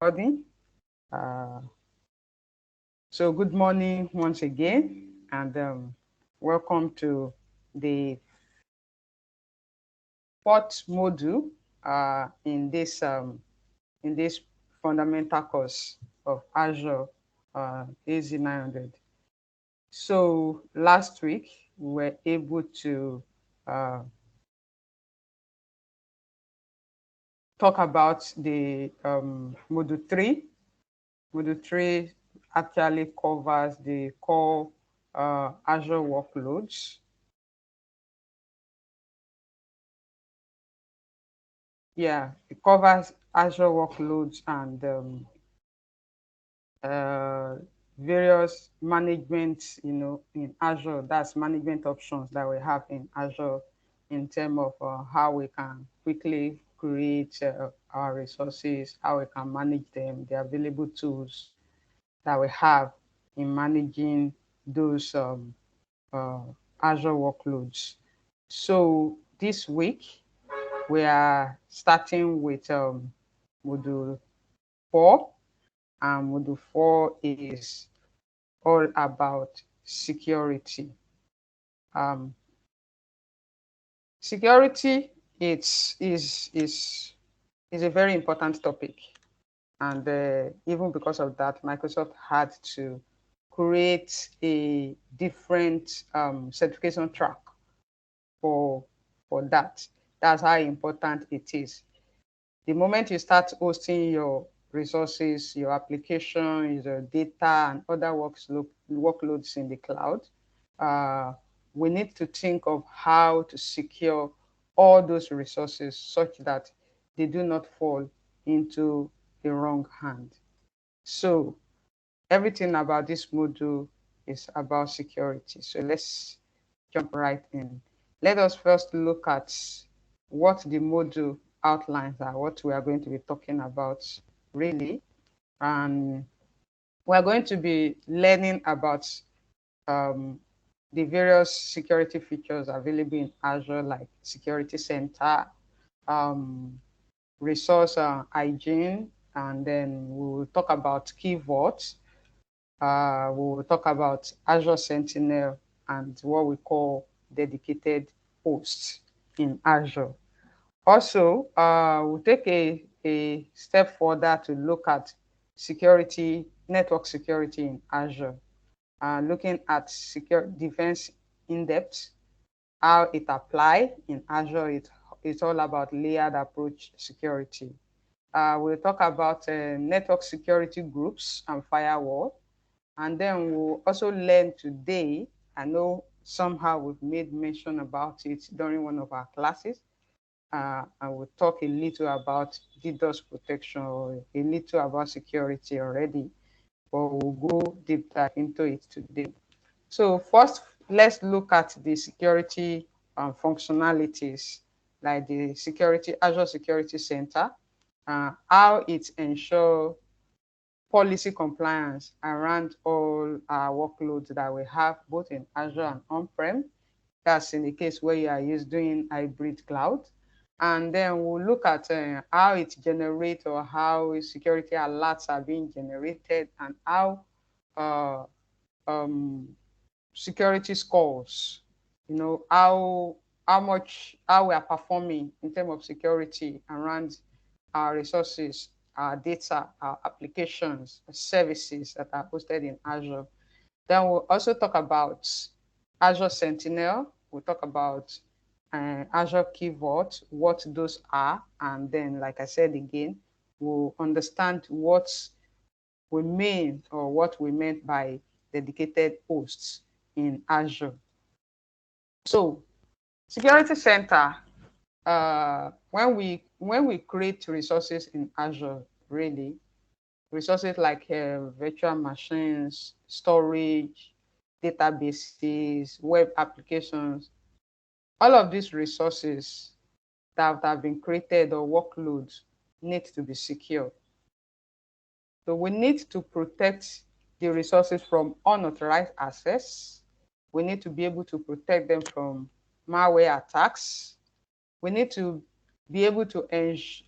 Recording. Uh, so good morning once again, and welcome to the fourth module in this fundamental course of Azure AZ 900. So last week we were able to uh, talk about the module three. Module 3 actually covers the core Azure workloads. Yeah, it covers Azure workloads and uh, various management, in Azure. That's management options that we have in Azure in terms of how we can quickly create our resources, how we can manage them, the available tools that we have in managing those uh, Azure workloads. So this week we are starting with module 4, and module 4 is all about security. Um, Security is a very important topic, and even because of that, Microsoft had to create a different certification track for that. That's how important it is. The moment you start hosting your resources, your application, your data, and other workloads in the cloud, uh, we need to think of how to secure all those resources such that they do not fall into the wrong hand. So everything about this module is about security. So let's jump right in. Let us first look at what the module outlines are, what we are going to be talking about really. And we're going to be learning about um, the various security features available in Azure, like Security Center, um, resource hygiene, and then we'll talk about Key Vote. We will talk about Azure Sentinel and what we call dedicated hosts in Azure. Also, we'll take a step further to look at security, network security in Azure, looking at secure defense in depth, how it applies in Azure. It's all about layered approach security. We'll talk about network security groups and firewall. And then we'll also learn today. I know somehow we've made mention about it during one of our classes. And we'll talk a little about DDoS protection or a little about security already, but we'll go deep dive into it today. So first, let's look at the security functionalities, like the security Azure Security Center, how it ensures policy compliance around all our workloads that we have both in Azure and on-prem. That's in the case where you are doing hybrid cloud. And then we'll look at how it generates or how security alerts are being generated and how uh, um, security scores, how we are performing in terms of security around our resources, our data, our applications, services that are hosted in Azure. Then we'll also talk about Azure Sentinel. We'll talk about Azure Key Vote, what those are, and then, like I said again, we'll understand what we mean or what we meant by dedicated hosts in Azure. So, Security Center, when we create resources in Azure, really, resources like virtual machines, storage, databases, web applications, all of these resources that have been created or workloads need to be secure. So we need to protect the resources from unauthorized access. We need to be able to protect them from malware attacks. We need to be able to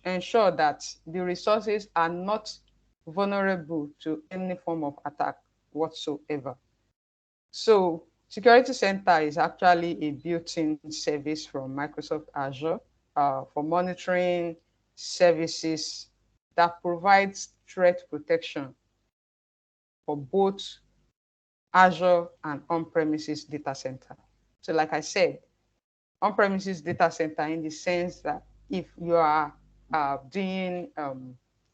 ensure that the resources are not vulnerable to any form of attack whatsoever. So Security Center is actually a built-in service from Microsoft Azure for monitoring services that provides threat protection for both Azure and on-premises data center. So like I said, on-premises data center in the sense that if you are doing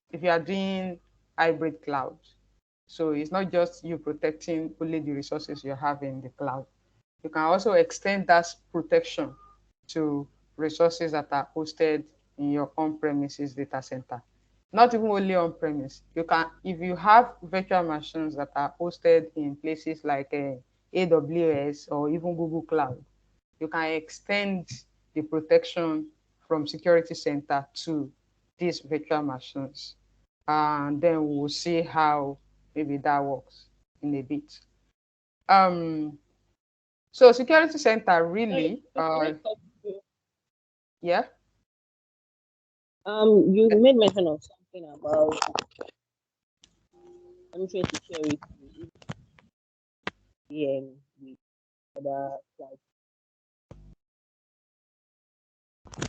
if you are doing hybrid cloud, so it's not just you protecting only the resources you have in the cloud. You can also extend that protection to resources that are hosted in your on-premises data center. Not even only on-premise. You can, if you have virtual machines that are hosted in places like AWS or even Google Cloud, you can extend the protection from Security Center to these virtual machines. And then we'll see how maybe that works in a bit. Um, so Security Center Sorry, really, can I cut you? yeah, You made mention of something about entering security with other like.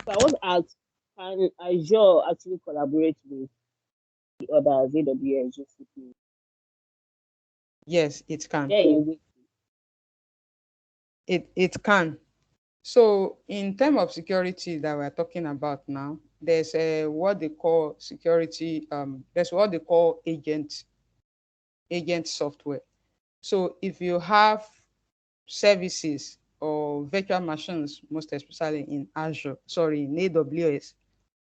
So I want to ask, can Azure actually collaborate with the others, AWS, GCP? yes, it Is can. there a way? It can. So in terms of security that we're talking about now, there's what they call security. There's what they call agent software. So if you have services or virtual machines, most especially in Azure, sorry, in AWS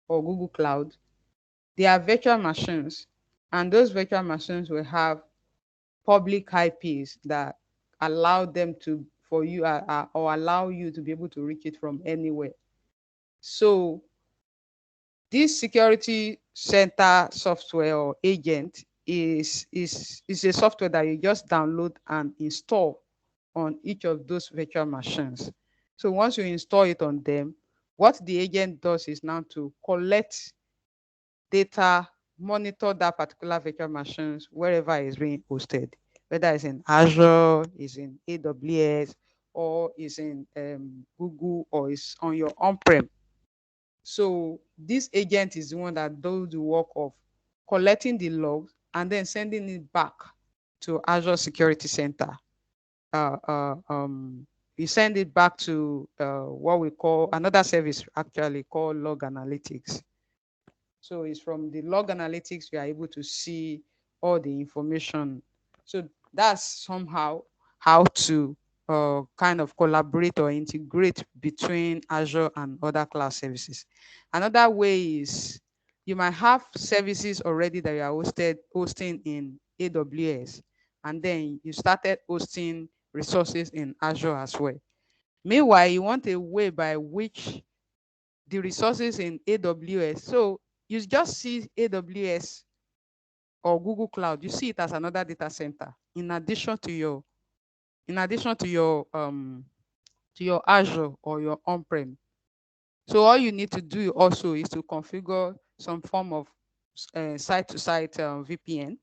or Google Cloud, they are virtual machines, and those virtual machines will have public IPs that allow them to for you or allow you to be able to reach it from anywhere. So this security center software or agent is a software that you just download and install on each of those virtual machines. So once you install it on them, what the agent does is now to collect data, monitor that particular virtual machines wherever it's being hosted, whether it's in Azure, is in AWS, or is in Google, or is on your on-prem. So this agent is the one that does the work of collecting the logs and then sending it back to Azure Security Center. Uh, uh, um, we send it back to what we call another service actually called Log Analytics. So it's from the log analytics we are able to see all the information. So that's somehow how to kind of collaborate or integrate between Azure and other cloud services. Another way is you might have services already that you are hosting in AWS, and then you started hosting resources in Azure as well. Meanwhile, you want a way by which the resources in AWS. So you just see AWS or Google Cloud, you see it as another data center in addition to your Azure or your on-prem. So all you need to do also is to configure some form of site-to-site VPN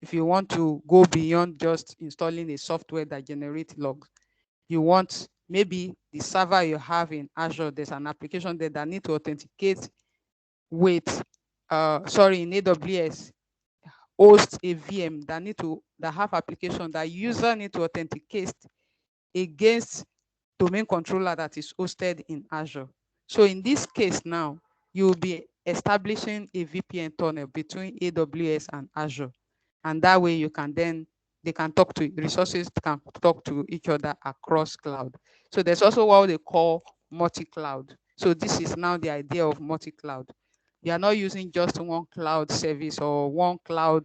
if you want to go beyond just installing a software that generates logs. You want maybe the server you have in Azure, there's an application there that need to authenticate with sorry in AWS host a VM that have application that user need to authenticate against domain controller that is hosted in Azure. So in this case now, you will be establishing a VPN tunnel between AWS and Azure. And that way you can then they can talk to resources can talk to each other across cloud. So there's also what they call multi-cloud. So this is now the idea of multi-cloud. You are not using just one cloud service or one cloud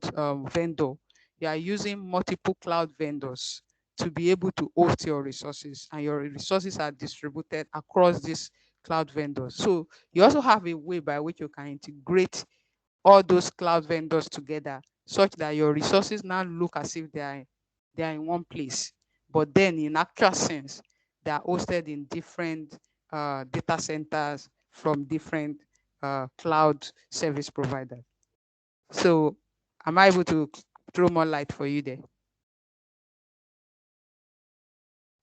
vendor. You are using multiple cloud vendors to be able to host your resources, and your resources are distributed across these cloud vendors. So you also have a way by which you can integrate all those cloud vendors together such that your resources now look as if they are in one place, but then in actual sense they are hosted in different data centers from different cloud service providers. So Am I able to throw more light for you there?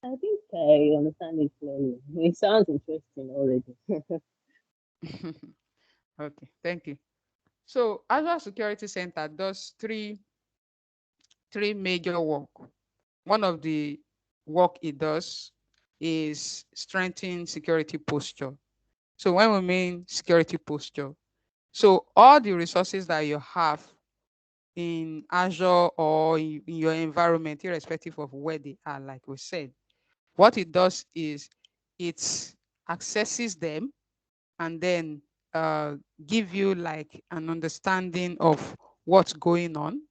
I think I understand it clearly. It sounds interesting already. Okay, thank you. So Azure Security Center does three major work. One of the work it does is strengthen security posture. So when we mean security posture, so all the resources that you have in Azure or in your environment, irrespective of where they are, like we said, what it does is it accesses them and then uh, give you like an understanding of what's going on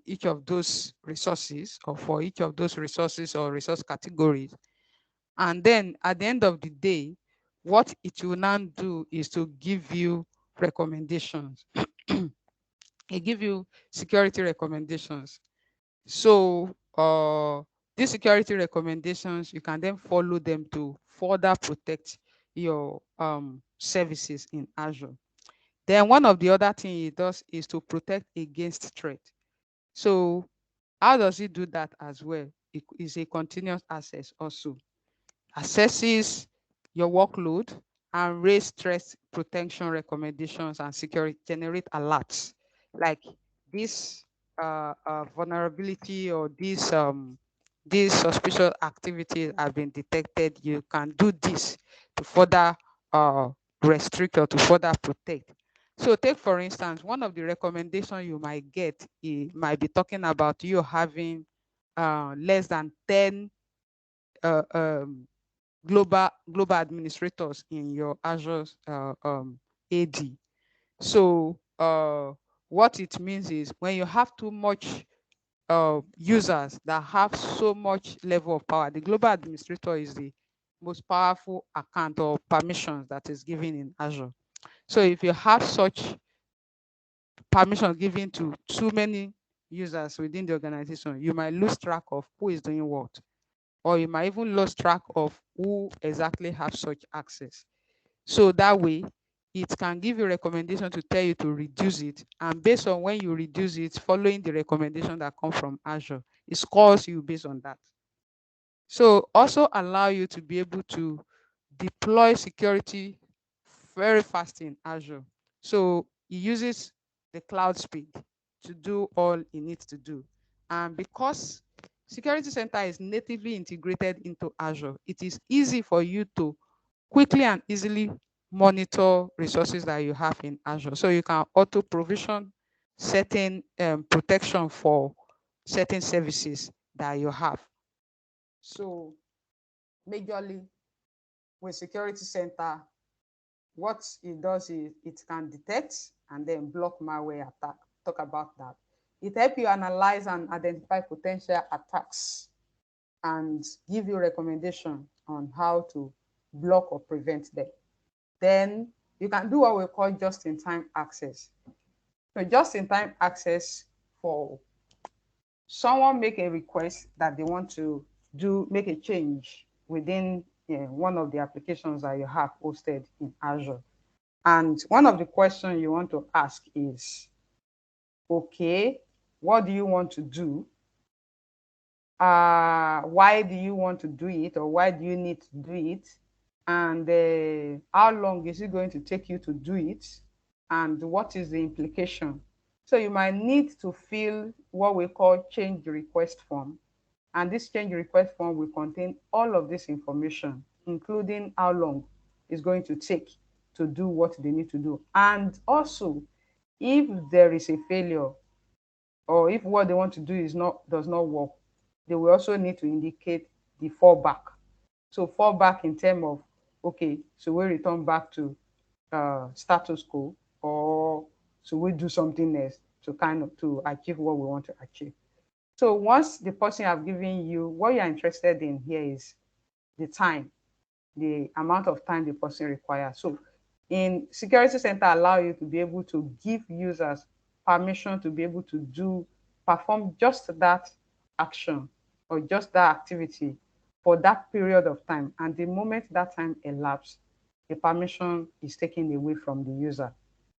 each of those resources or for each of those resources or resource categories. And then at the end of the day, what it will now do is to give you recommendations. It give you security recommendations. So these security recommendations, you can then follow them to further protect your services in Azure. Then one of the other things it does is to protect against threat. So how does it do that as well? It is a continuous access also. Assesses your workload and raise threat protection recommendations and security generate alerts like this vulnerability or this suspicious activity have been detected. You can do this to further uh, restrict or to further protect. So take for instance, one of the recommendations you might get, it might be talking about you having less than 10 uh, um, global administrators in your Azure AD. So what it means is when you have too much users that have so much level of power, the global administrator is the most powerful account or permissions that is given in Azure. So if you have such permission given to too many users within the organization, you might lose track of who is doing what, or you might even lose track of who exactly have such access. So that way, it can give you recommendation to tell you to reduce it. And based on when you reduce it, following the recommendation that come from Azure, it scores you based on that. So also allow you to be able to deploy security very fast in Azure. So it uses the cloud speed to do all it needs to do. And because Security Center is natively integrated into Azure, it is easy for you to quickly and easily monitor resources that you have in Azure. So you can auto provision certain protection for certain services that you have. So majorly with Security Center, what it does is it can detect and then block malware attack. Talk about that. It helps you analyze and identify potential attacks and give you recommendation on how to block or prevent them. Then you can do what we call just-in-time access. So just-in-time access for someone make a request that they want to make a change within one of the applications that you have hosted in Azure. And one of the questions you want to ask is, okay, what do you want to do? Why do you want to do it, or why do you need to do it? And how long is it going to take you to do it? And what is the implication? So you might need to fill what we call change request form. And this change request form will contain all of this information, including how long it's going to take to do what they need to do. And also, if there is a failure or if what they want to do does not work, they will also need to indicate the fallback. So fallback in terms of, okay, so we return back to status quo, or so we do something else to kind of to achieve what we want to achieve. So once the person have given you what you're interested in here is the time, the amount of time the person requires. So in Security Center allow you to be able to give users permission to be able to perform just that action or just that activity for that period of time. And the moment that time elapses, the permission is taken away from the user.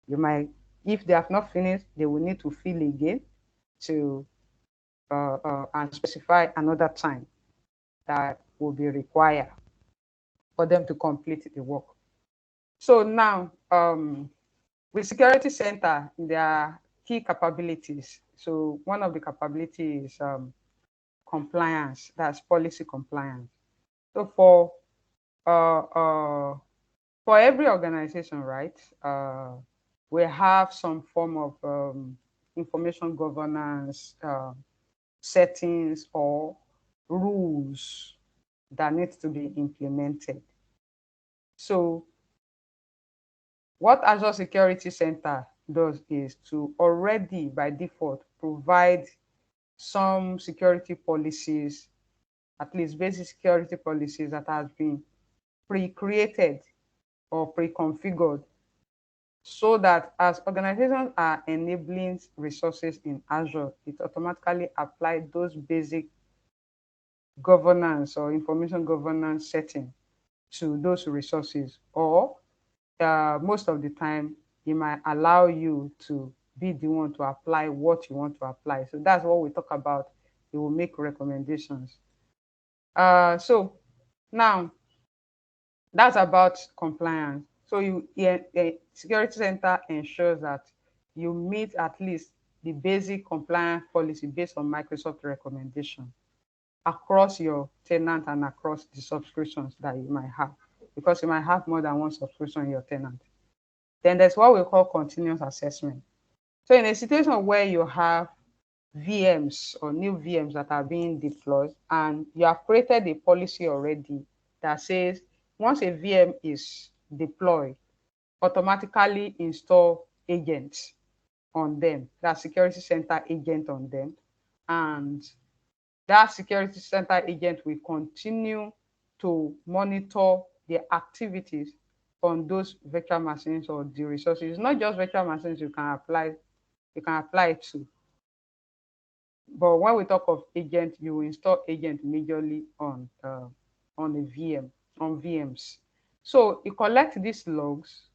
You might If they have not finished, they will need to fill again to and specify another time that will be required for them to complete the work. So now, with Security Center, there are key capabilities. So one of the capabilities is compliance, that's policy compliance. So uh, uh, for every organization, right, we have some form of information governance settings or rules that need to be implemented. So what Azure Security Center does is to already by default provide some security policies, at least basic security policies that has been pre-created or pre-configured so that as organizations are enabling resources in Azure, it automatically applies those basic governance or information governance setting to those resources. Or most of the time, it might allow you to be the one to apply what you want to apply. So that's what we talk about. It will make recommendations. So now that's about compliance. So the security center ensures that you meet at least the basic compliance policy based on Microsoft recommendation across your tenant and across the subscriptions that you might have, because you might have more than one subscription in your tenant. Then there's what we call continuous assessment. So in a situation where you have VMs or new VMs that are being deployed, and you have created a policy already that says once a VM is deployed, automatically install agents on them, that security center agent on them, and that security center agent will continue to monitor the activities on those virtual machines or the resources. It's not just virtual machines you can apply to. But when we talk of agent, you will install agent majorly on a VM, on VMs. So you collect these logs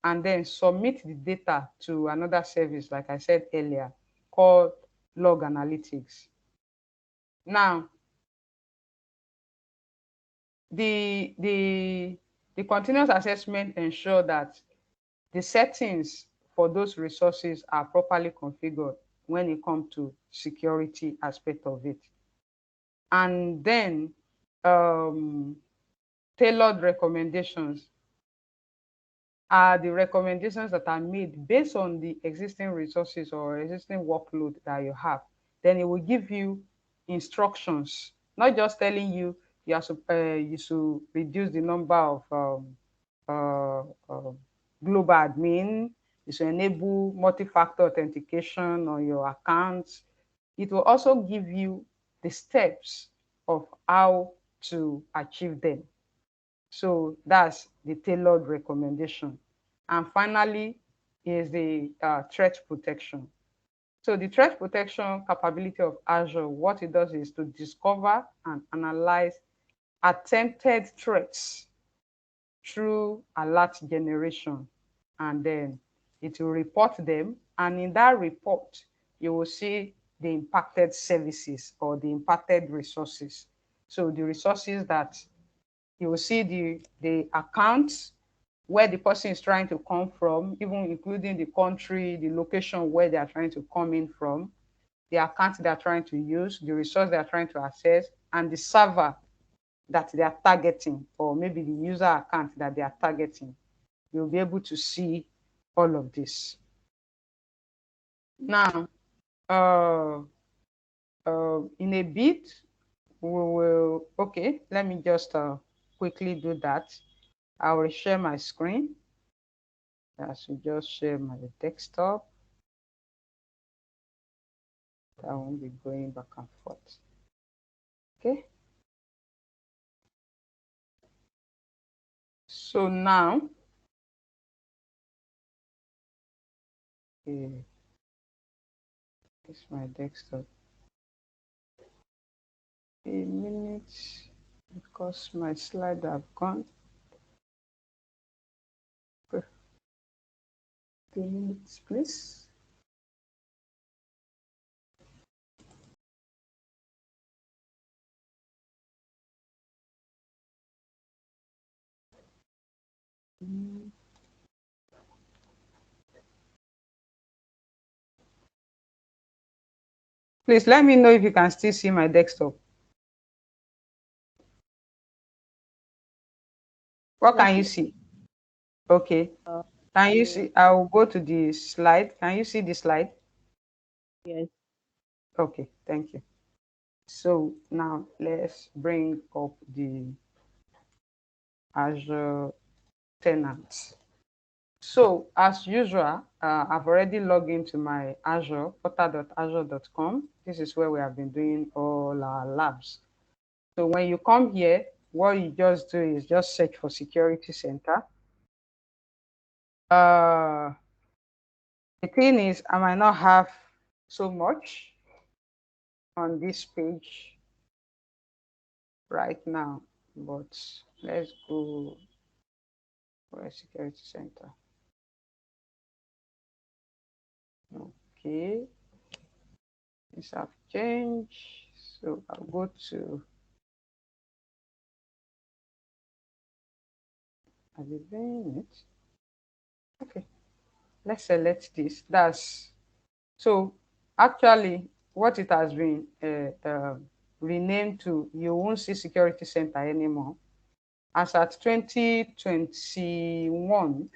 and then submit the data to another service, like I said earlier, called log analytics. Now, the continuous assessment ensure that the settings for those resources are properly configured when it comes to security aspect of it. And then um, tailored recommendations are the recommendations that are made based on the existing resources or existing workload that you have. Then it will give you instructions, not just telling you you should reduce the number of uh, uh, global admin, you should enable multi-factor authentication on your accounts. It will also give you the steps of how to achieve them. So that's the tailored recommendation. And finally is the threat protection. So the threat protection capability of Azure, what it does is to discover and analyze attempted threats through alert generation. And then it will report them. And in that report, you will see the impacted services or the impacted resources. So the resources that you will see the accounts where the person is trying to come from, even including the country, the location where they are trying to come in from, the account they are trying to use, the resource they are trying to access, and the server that they are targeting, or maybe the user account that they are targeting. You'll be able to see all of this. Now, uh, in a bit, we will, okay, let me just quickly do that. I will share my screen. I should just share my desktop. I won't be going back and forth. Okay. So now, uh, it's my desktop. A minute, because my slide have gone. minutes, please. Please let me know if you can still see my desktop. What Yes, can you ma'am. see? Okay. Can you Mm, see? I will go to the slide. Can you see the slide? yes. Okay, thank you. So now let's bring up the Azure tenant. So as usual, I've already logged into my Azure, portal.azure.com. This is where we have been doing all our labs. So when you come here, what you just do is just search for Security Center. Uh, the thing is, I might not have so much on this page right now, but let's go for a Security Center. Okay, things have changed. So I'll go to, are they doing it? Okay, let's select this. That's so actually what it has been renamed to. You won't see Security Center anymore. As at 2021,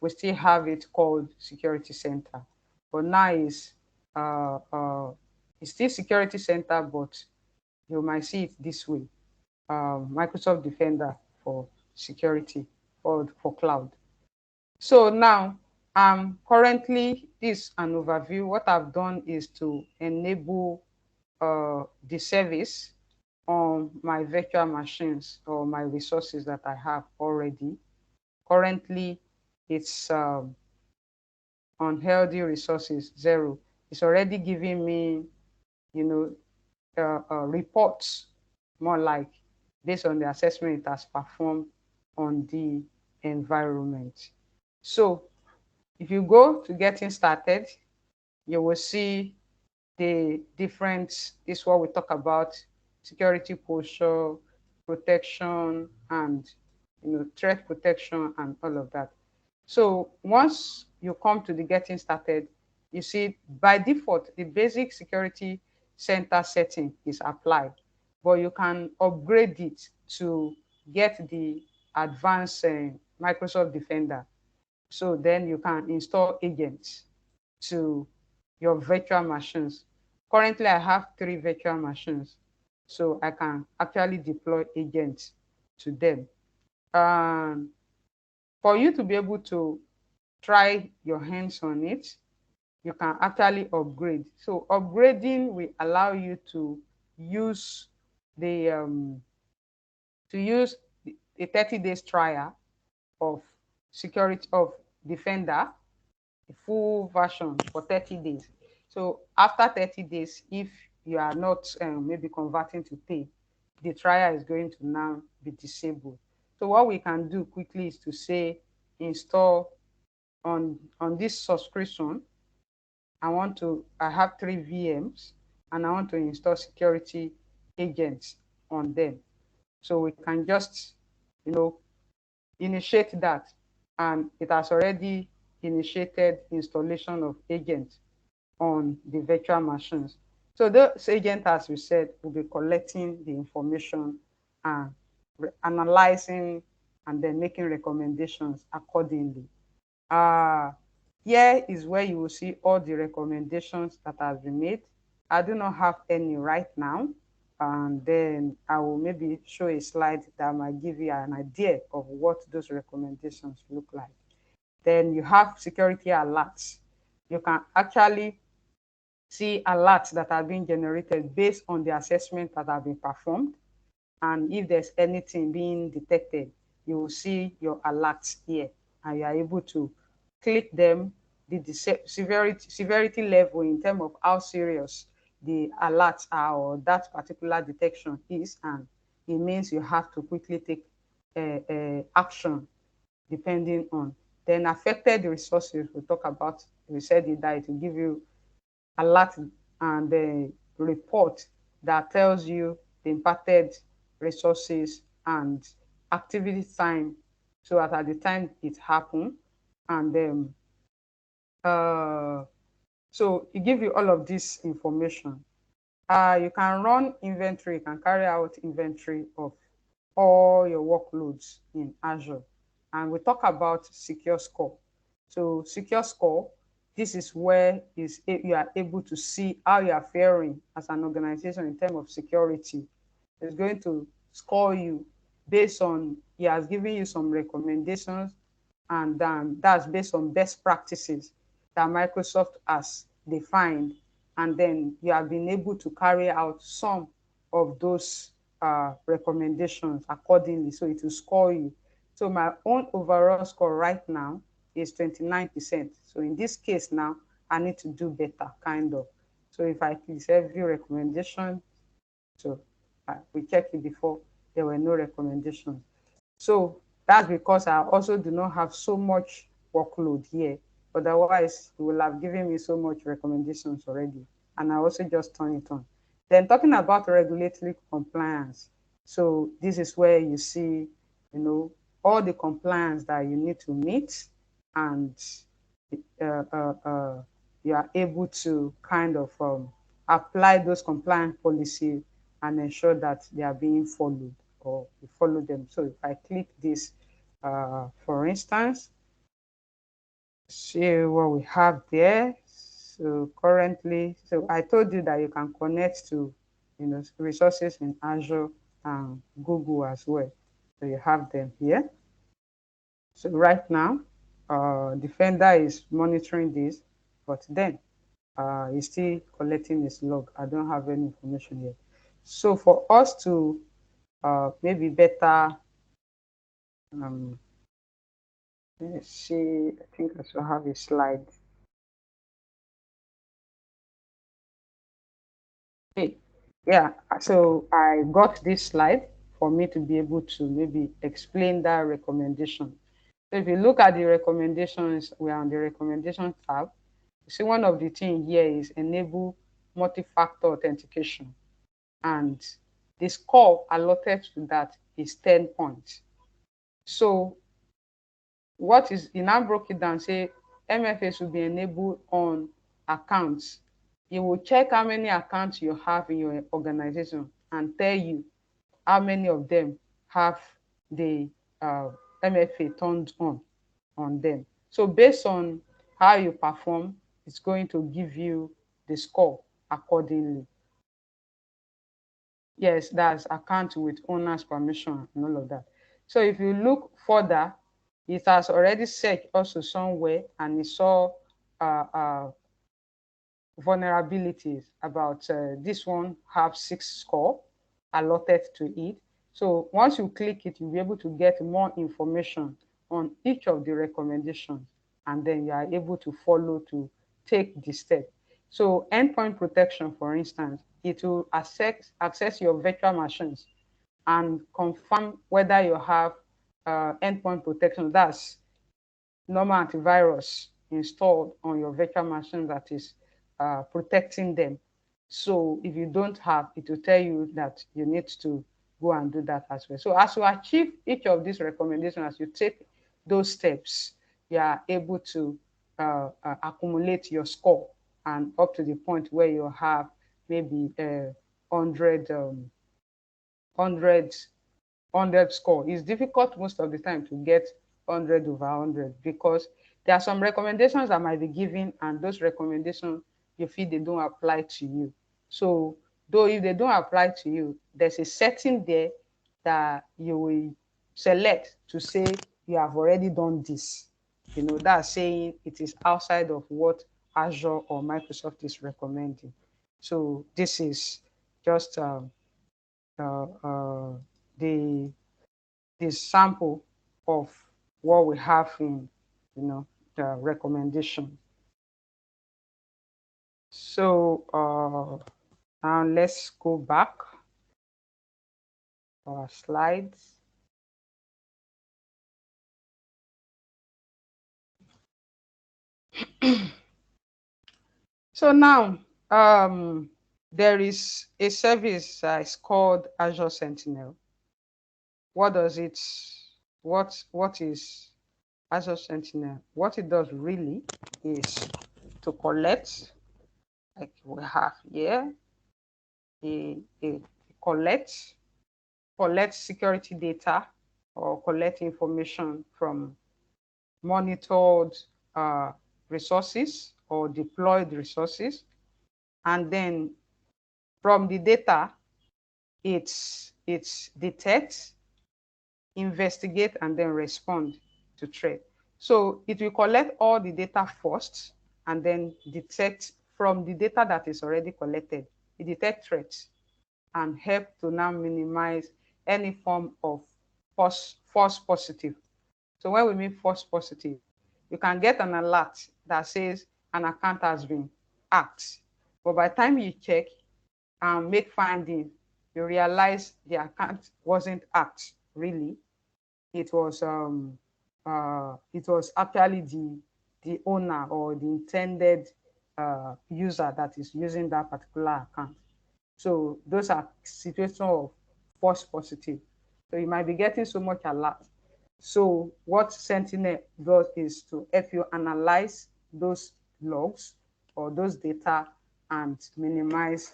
we still have it called Security Center, but now uh, uh, it's still Security Center, but you might see it this way: Microsoft Defender for security or for cloud. So now, currently, this an overview. What I've done is to enable the service on my virtual machines or my resources that I have already. Currently, it's on healthy resources 0. It's already giving me, you know, reports, more like based on the assessment it has performed on the environment. So if you go to getting started, you will see the different, this is what we talk about: security posture, protection, and threat protection and all of that. So once you come to the getting started, you see by default the basic security center setting is applied, but you can upgrade it to get the advanced Microsoft Defender. So then you can install agents to your virtual machines. Currently, I have 3 virtual machines, so I can actually deploy agents to them. And for you to be able to try your hands on it, you can actually upgrade. So upgrading will allow you to use the to use a 30 days trial of security of Defender, the full version for 30 days. So after 30 days, if you are not maybe converting to pay, the trial is going to now be disabled. So what we can do quickly is to say install on this subscription. I have 3 VMs and I want to install security agents on them. So we can just, you know, initiate that, and it has already initiated installation of agents on the virtual machines. So those agents, as we said, will be collecting the information and analyzing and then making recommendations accordingly. Uh, Here is where you will see all the recommendations that have been made. I do not have any right now, and then I will maybe show a slide that might give you an idea of what those recommendations look like. Then you have security alerts. You can actually see alerts that are being generated based on the assessment that have been performed. And if there's anything being detected, you will see your alerts here, and you are able to click them, the severity level in terms of how serious the alerts are or that particular detection is, and it means you have to quickly take action depending on Then affected resources, we talk about, we said it that it will give you alert and a report that tells you the impacted resources and activity time. So at the time it happened, and then so it gives you all of this information. You can run inventory, you can carry out inventory of all your workloads in Azure. And we talk about secure score. So secure score, this is where you are able to see how you are faring as an organization in terms of security. It's going to score you based on, he has given you some recommendations, and that's based on best practices that Microsoft has defined, and then you have been able to carry out some of those recommendations accordingly, so it will score you. So my own overall score right now is 29%. So in this case now, I need to do better, kind of. So if I click every recommendation, so we checked it before, there were no recommendations. So that's because I also do not have so much workload here. Otherwise, it will have given me so much recommendations already. And I also just turn it on. Then talking about regulatory compliance. So this is where you see, all the compliance that you need to meet, and uh, uh, uh, you are able to kind of apply those compliance policies and ensure that they are being followed, or you follow them. So if I click this, for instance, see what we have there. So currently, so I told you that you can connect to, resources in Azure and Google as well. So you have them here. So right now, Defender is monitoring this, but then he's still collecting his log. I don't have any information yet. So for us to maybe better, um, let's see, I think I should have a slide. Okay. Yeah, so I got this slide for me to be able to maybe explain that recommendation. So if you look at the recommendations, we are on the recommendation tab. You see, one of the things here is enable multi-factor authentication. And the score allotted to that is 10 points. So what is, he now broke it down, say MFA should be enabled on accounts. It will check how many accounts you have in your organization and tell you how many of them have the MFA turned on them. So based on how you perform, it's going to give you the score accordingly. Yes, that's account with owner's permission and all of that. So if you look further, it has already searched also somewhere, and it saw uh, uh, vulnerabilities about this one have 6 score allotted to it. So once you click it, you'll be able to get more information on each of the recommendations, and then you are able to follow to take the step. So endpoint protection, for instance, it will access your virtual machines and confirm whether you have endpoint protection. That's normal antivirus installed on your virtual machine that is protecting them. So if you don't have, it will tell you that you need to go and do that as well. So as you achieve each of these recommendations, as you take those steps, you are able to accumulate your score, and up to the point where you have maybe 100, 100 score. It's difficult most of the time to get 100 over 100, because there are some recommendations that might be given, and those recommendations you feel they don't apply to you. So though if they don't apply to you, there's a setting there that you will select to say you have already done this. That's saying it is outside of what Azure or Microsoft is recommending. So this is just uh, uh, the the sample of what we have in the recommendation. So now let's go back to our slides. So now, there is a service that is called Azure Sentinel. What does it, what is Azure Sentinel? What it does really is to collect, like we have here, a collect security data or collect information from monitored uh, resources or deployed resources. And then from the data, it's detect, investigate, and then respond to threat. So it will collect all the data first and then detect from the data that is already collected. It detect threats and help to now minimize any form of false positive. So when we mean false positive, you can get an alert that says an account has been hacked. But by the time you check and make findings, you realize the account wasn't hacked really. It was actually the owner or the intended user that is using that particular account. So those are situations of false positive. So you might be getting so much alert. So what Sentinel does is to help you analyze those logs or those data and minimize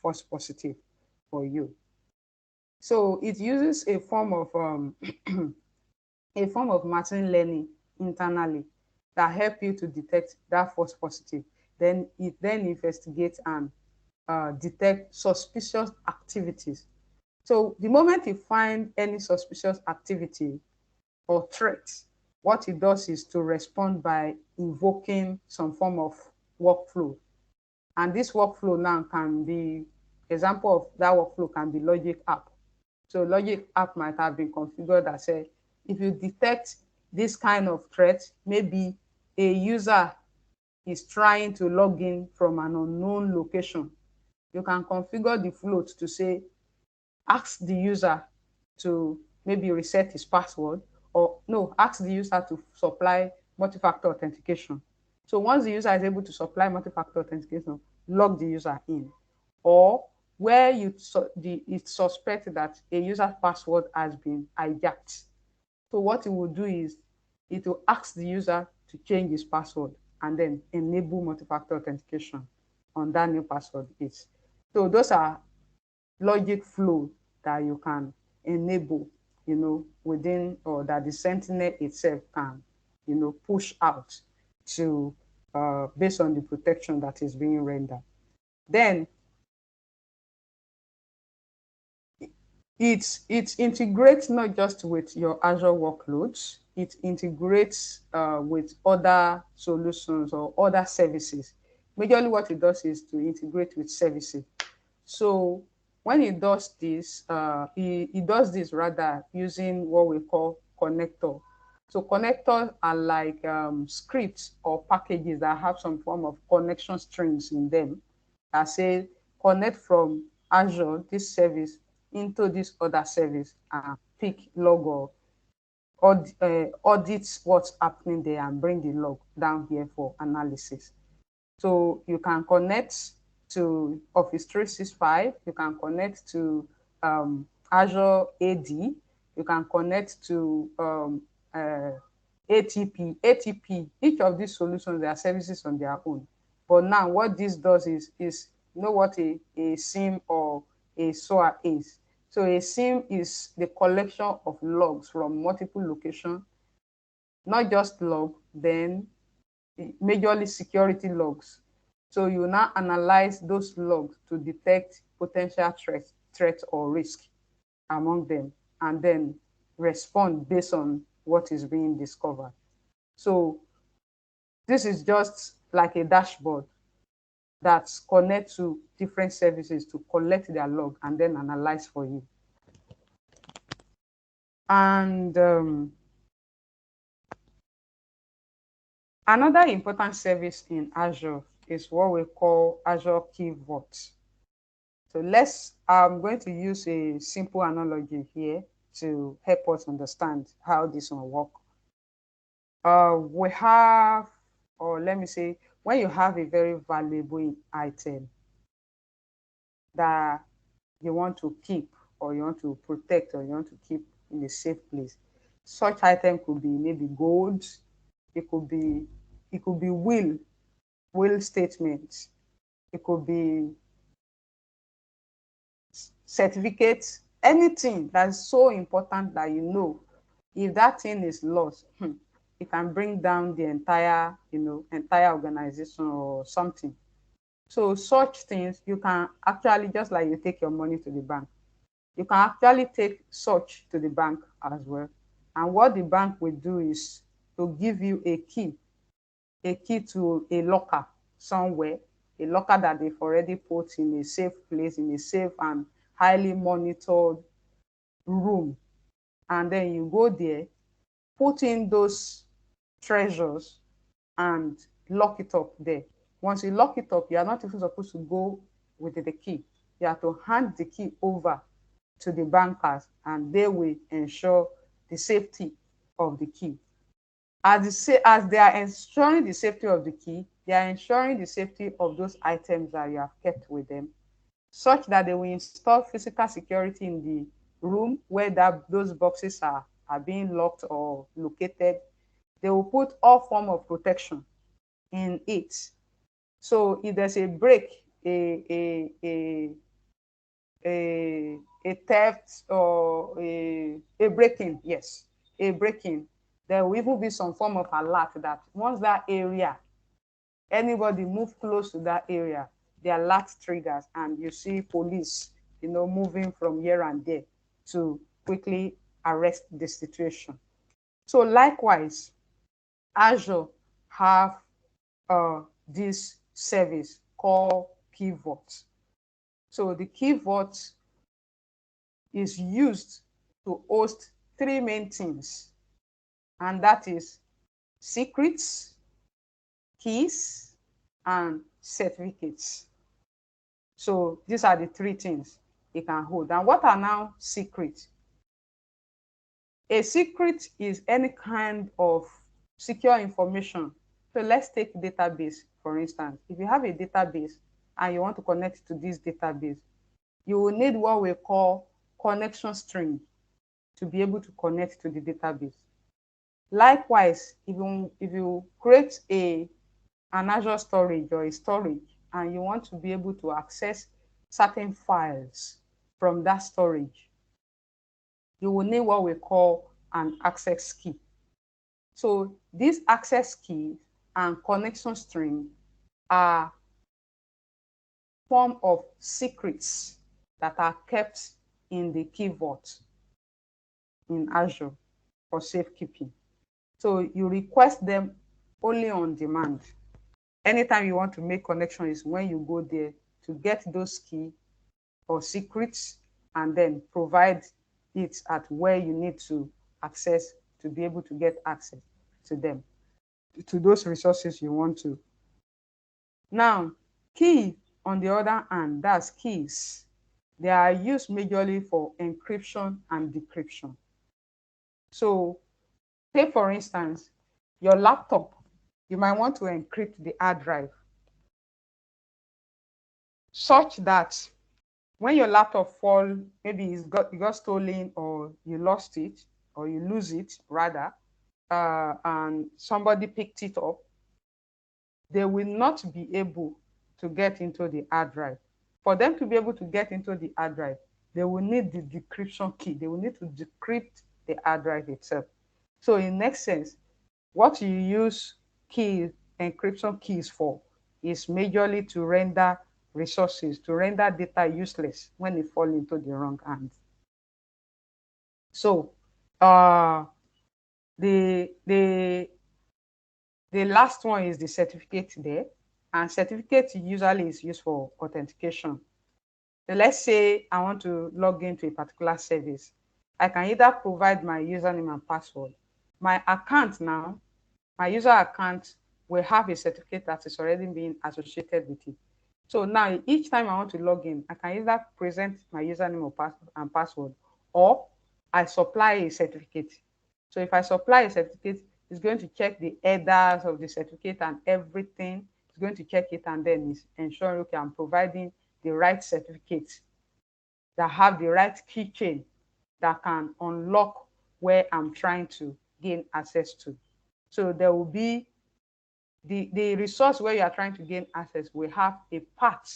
false positive for you. So it uses a form of machine learning internally that help you to detect that false positive. Then it then investigates and detect suspicious activities. So the moment you find any suspicious activity or threat, what it does is to respond by invoking some form of workflow. And this workflow now can be, example of that workflow can be Logic app. So Logic app might have been configured that say, if you detect this kind of threat, maybe a user is trying to log in from an unknown location, you can configure the float to say, ask the user to maybe reset his password, or no, ask the user to supply multi-factor authentication. So once the user is able to supply multi-factor authentication, log the user in. Or where it's suspected that a user's password has been hijacked. So what it will do is it will ask the user to change his password and then enable multi-factor authentication on that new password is. So those are logic flow that you can enable, within, or that the Sentinel itself can, push out to based on the protection that is being rendered. Then it integrates not just with your Azure workloads, it integrates with other solutions or other services. Majorly what it does is to integrate with services. So when it does this, it does this rather using what we call connector. So connectors are like scripts or packages that have some form of connection strings in them that say connect from Azure, this service, into this other service and pick log or audit what's happening there and bring the log down here for analysis. So you can connect to Office 365, you can connect to Azure AD, you can connect to ATP. Each of these solutions, they are services on their own. But now what this does is you know what a SIM or a SOA is. So a SIM is the collection of logs from multiple locations, not just log, then majorly security logs. So you now analyze those logs to detect potential threats or risk among them, and then respond based on what is being discovered. So this is just like a dashboard that connects to different services to collect their log and then analyze for you. And another important service in Azure is what we call Azure Key Vote. So I'm going to use a simple analogy here to help us understand how this will work. We have, let me say, when you have a very valuable item that you want to keep, or you want to protect, or you want to keep in a safe place, such item could be maybe gold, it could be will statements, it could be certificates, anything that's so important that you know if that thing is lost, it can bring down the entire, entire organization or something. So such things you can actually, just like you take your money to the bank, you can actually take such to the bank as well. And what the bank will do is to give you a key to a locker somewhere, a locker that they've already put in a safe place, in a safe and highly monitored room. And then you go there, put in those treasures, and lock it up there. Once you lock it up, you are not even supposed to go with the key. You have to hand the key over to the bankers, and they will ensure the safety of the key. As they are ensuring the safety of the key, they are ensuring the safety of those items that you have kept with them, such that they will install physical security in the room where those boxes are being locked or located. They will put all form of protection in it. So if there's a break, a theft, or a break-in, yes, a break-in, there will even be some form of alert that once that area, anybody move close to that area, the alert triggers, and you see police, moving from here and there to quickly arrest the situation. So likewise, Azure have this service called Key Vote. So the Key Vote is used to host three main things, and that is secrets, keys, and certificates. So these are the three things it can hold. And what are now secrets? A secret is any kind of secure information. So let's take database, for instance. If you have a database and you want to connect to this database, you will need what we call connection string to be able to connect to the database. Likewise, if you create an Azure storage or a storage, and you want to be able to access certain files from that storage, you will need what we call an access key. So these access keys and connection string are form of secrets that are kept in the Key Vault in Azure for safekeeping. So you request them only on demand. Anytime you want to make connection is when you go there to get those key or secrets, and then provide it at where you need to access to be able to get access to them, to those resources you want to. Now, key, on the other hand, that's keys. They are used majorly for encryption and decryption. So, say for instance, your laptop, you might want to encrypt the hard drive such that when your laptop fall, maybe it got stolen, or you lost it, or you lose it rather, and somebody picked it up, they will not be able to get into the hard drive. For them to be able to get into the hard drive, they will need the decryption key. They will need to decrypt the hard drive itself. So in next sense, what you use key encryption keys for is majorly to render resources, to render data useless when it fall into the wrong hands. So the last one is the certificate there, and certificate usually is used for authentication. So let's say I want to log into a particular service. I can either provide my username and password. My account now, my user account will have a certificate that is already being associated with it. So now each time I want to log in, I can either present my username and password, or I supply a certificate. So if I supply a certificate, It's going to check the headers of the certificate and everything. It's going to check it, and then it's ensuring, okay, I'm providing the right certificates that have the right keychain that can unlock where I'm trying to gain access to. So there will be the resource where you are trying to gain access will have a part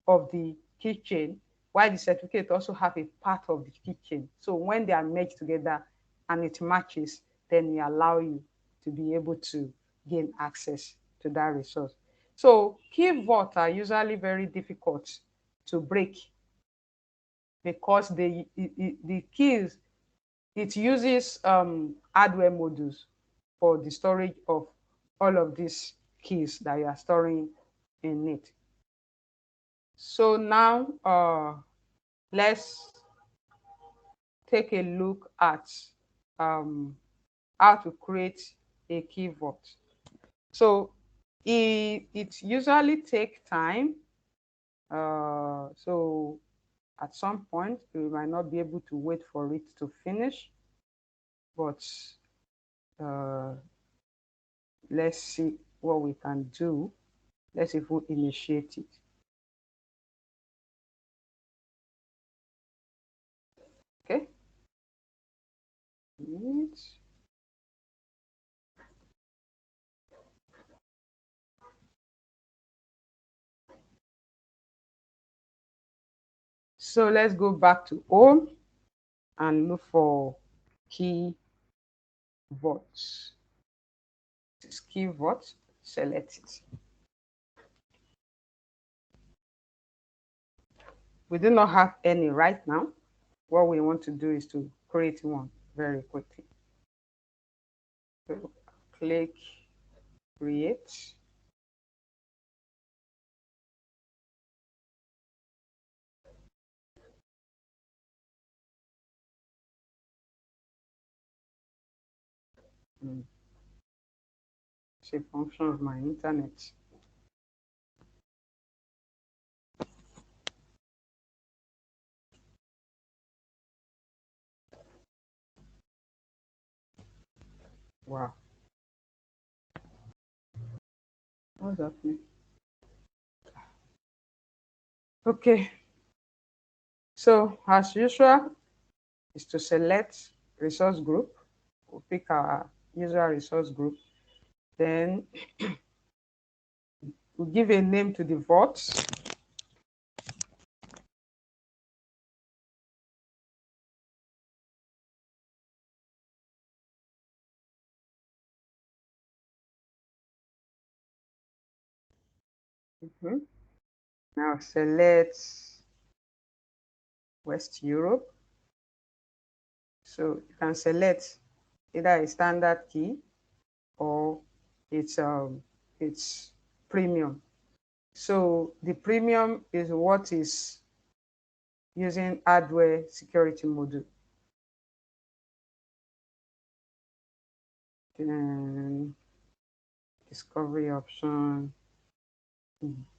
of the keychain, while the certificate also have a part of the keychain. So when they are merged together and it matches, then it allow you to be able to gain access to that resource. So key vault are usually very difficult to break because the keys, it uses hardware modules for the storage of all of these keys that you are storing in it. So now let's take a look at um, how to create a key vault. So it usually takes time. So at some point, we might not be able to wait for it to finish, but uh, let's see what we can do. Let's see if we initiate it. Okay. So let's go back to home and look for key votes. This key vote, select it. We do not have any right now. What we want to do is to create one very quickly. So click create. It's a function of my internet. Wow. What's happening? Okay. So as usual, is to select resource group. We'll pick our user resource group. Then we'll give a name to the vote. Now select West Europe. So you can select either a standard key or it's premium. So the premium is what is using hardware security module. Then discovery option,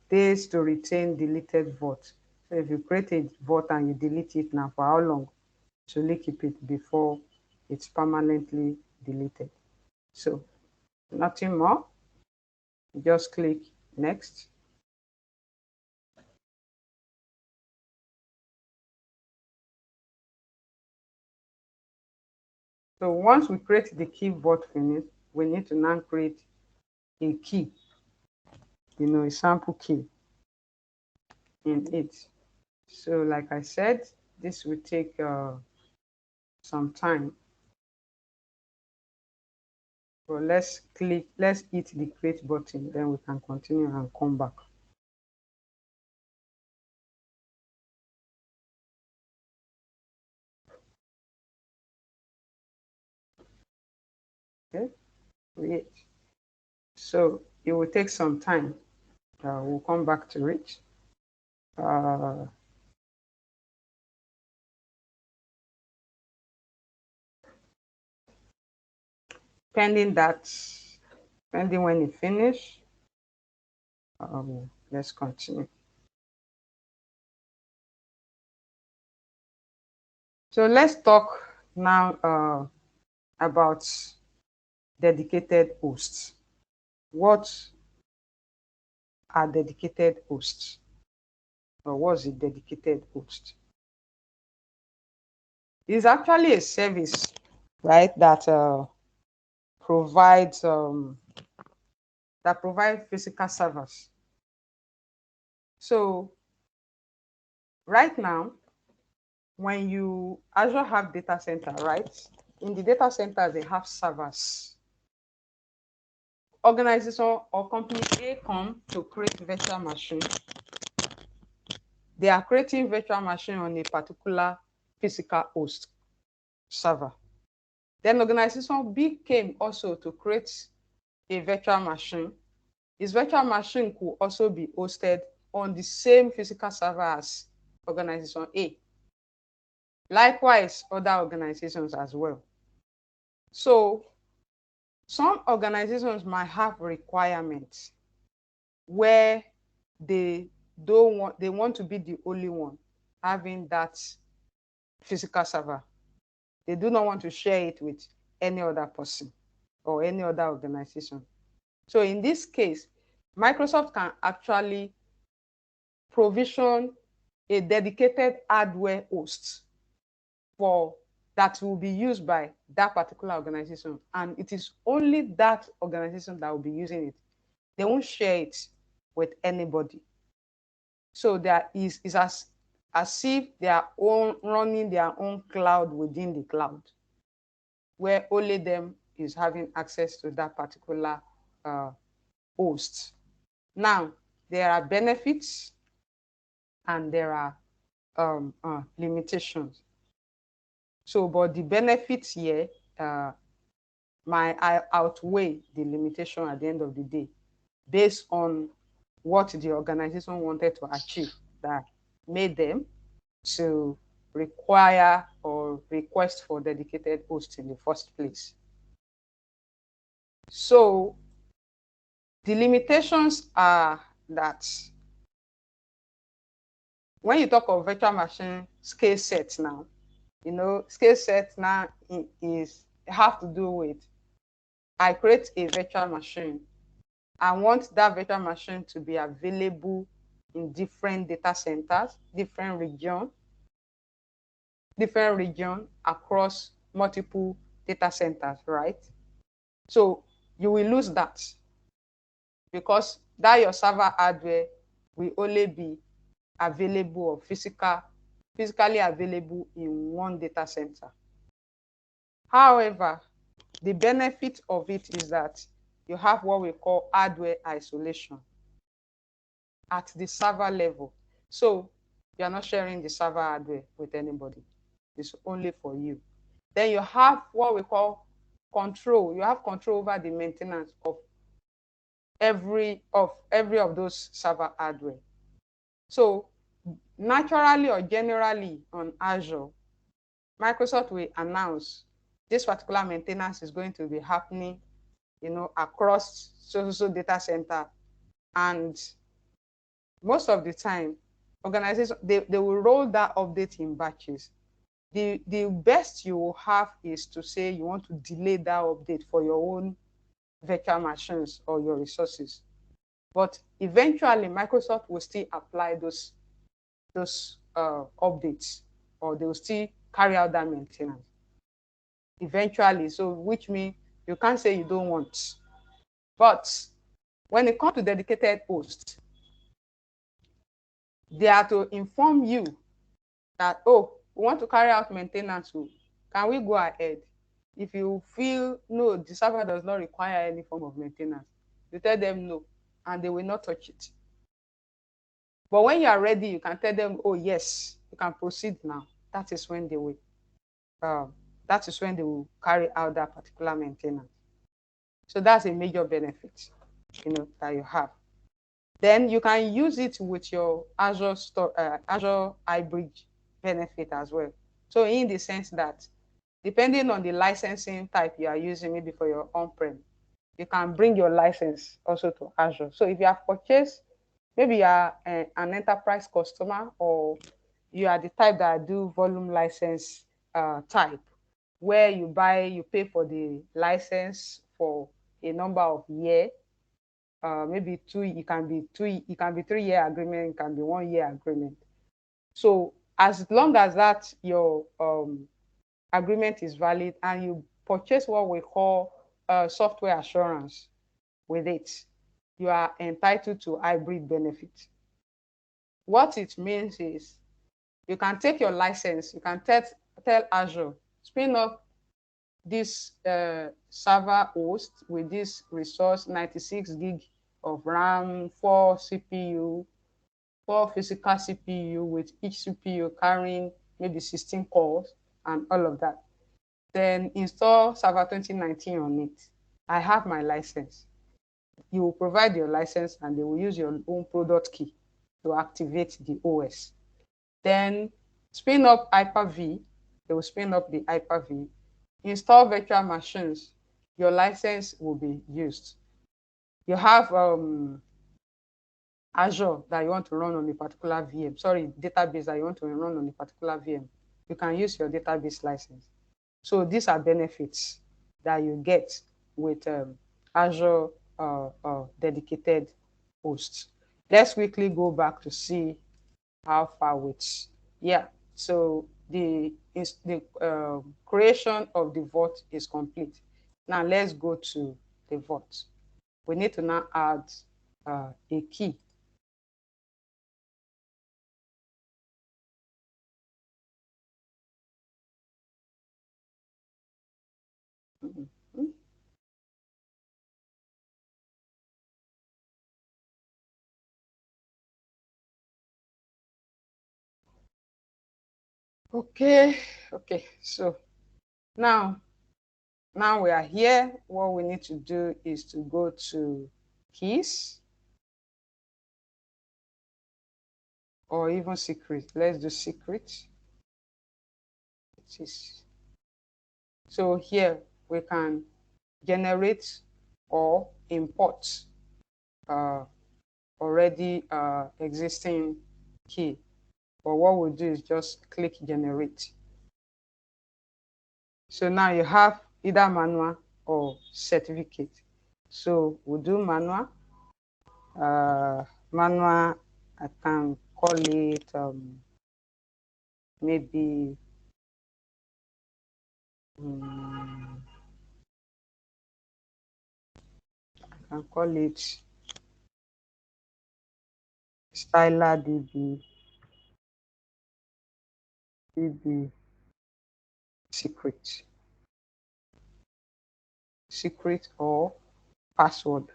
days to retain deleted vote. So if you create a vote and you delete it now, for how long? So only keep it before it's permanently deleted. So nothing more. Just click next. So once we create the key vault finish, we need to now create a key, a sample key in it. So like I said, this will take some time. But let's hit the create button, then we can continue and come back. Okay, create. So it will take some time. We'll come back to it. Uh, pending that, pending when it finish, let's continue. So let's talk now about dedicated hosts. What are dedicated hosts? Or what's a dedicated host? It's actually a service, right, that provides physical servers. So right now, when you Azure have data center, right? In the data center, they have servers. Organization or company A come to create virtual machine. They are creating virtual machine on a particular physical host server. Then organization B came also to create a virtual machine. This virtual machine could also be hosted on the same physical server as organization A. Likewise, other organizations as well. So some organizations might have requirements where they want to be the only one having that physical server. They do not want to share it with any other person or any other organization. So in this case, Microsoft can actually provision a dedicated hardware host for that will be used by that particular organization, and it is only that organization that will be using it. They won't share it with anybody. So there is as if they are running their own cloud within the cloud, where only them is having access to that particular uh, host. Now, there are benefits and there are limitations. So, but the benefits here might outweigh the limitation at the end of the day, based on what the organization wanted to achieve that made them to require or request for dedicated hosts in the first place. So the limitations are that when you talk of virtual machine scale sets now, scale set now is have to do with I create a virtual machine. I want that virtual machine to be available in different data centers, different region across multiple data centers, right? So you will lose that because that your server hardware will only be available or physically available in one data center. However, the benefit of it is that you have what we call hardware isolation at the server level. So you are not sharing the server hardware with anybody. It's only for you. Then you have what we call control. You have control over the maintenance of every of those server hardware. So naturally or generally on Azure, Microsoft will announce this particular maintenance is going to be happening, across so data center. And most of the time, organizations, they will roll that update in batches. The best you will have is to say you want to delay that update for your own virtual machines or your resources. But eventually, Microsoft will still apply those updates, or they will still carry out that maintenance eventually. So, which means you can't say you don't want. But when it comes to dedicated hosts, they are to inform you that, oh, we want to carry out maintenance. Can we go ahead? If you feel no, the server does not require any form of maintenance, you tell them no, and they will not touch it. But when you are ready, you can tell them, oh yes, you can proceed now. That is when they will carry out that particular maintenance. So that's a major benefit, that you have. Then you can use it with your Azure hybrid benefit as well. So in the sense that depending on the licensing type you are using, maybe for your on-prem, you can bring your license also to Azure. So if you have purchased, maybe you are an enterprise customer, or you are the type that do volume license type, where you pay for the license for a number of years. Maybe two, it can be 3-year agreement, it can be 1-year agreement. So as long as that your agreement is valid and you purchase what we call software assurance with it, you are entitled to hybrid benefit. What it means is you can take your license, you can tell Azure, spin up this server host with this resource, 96 gig of RAM, 4 CPU, 4 physical CPU with each CPU carrying maybe 16 cores and all of that. Then install Server 2019 on it. I have my license. You will provide your license and they will use your own product key to activate the OS. Then spin up Hyper-V. They will spin up the Hyper-V. Install virtual machines. Your license will be used. You have Azure that you want to run on a particular VM. Sorry, database that you want to run on a particular VM. You can use your database license. So these are benefits that you get with Azure dedicated hosts. Let's quickly go back to see how far with. Yeah, so the creation of the vault is complete. Now let's go to the vault. We need to now add a key. Mhm. Okay, okay. So now we are here. What we need to do is to go to keys or even secret. Let's do secret. It is. So here we can generate or import uh, already existing key. But what we'll do is just click generate. So now you have either manual or certificate. So we'll do manual. Manual, I can call it maybe um, I can call it styler db secret or password.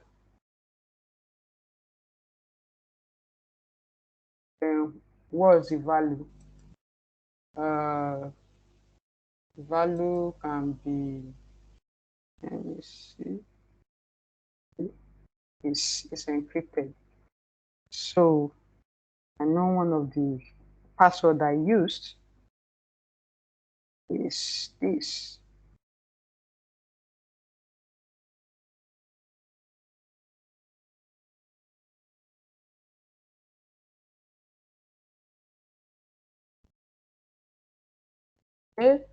What's the value? Uh, value can be, let me see, it's encrypted. So I know one of the password I used is this. Okay.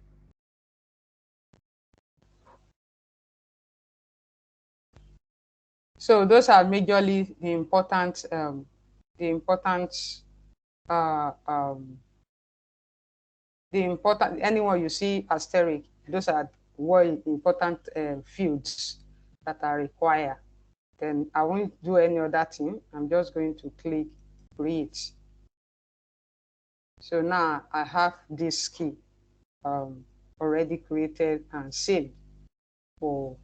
So those are majorly the important uh, um, anyone you see asterisk, those are what important fields that are required. Then I won't do any other thing. I'm just going to click create. So now I have this key um, already created and saved for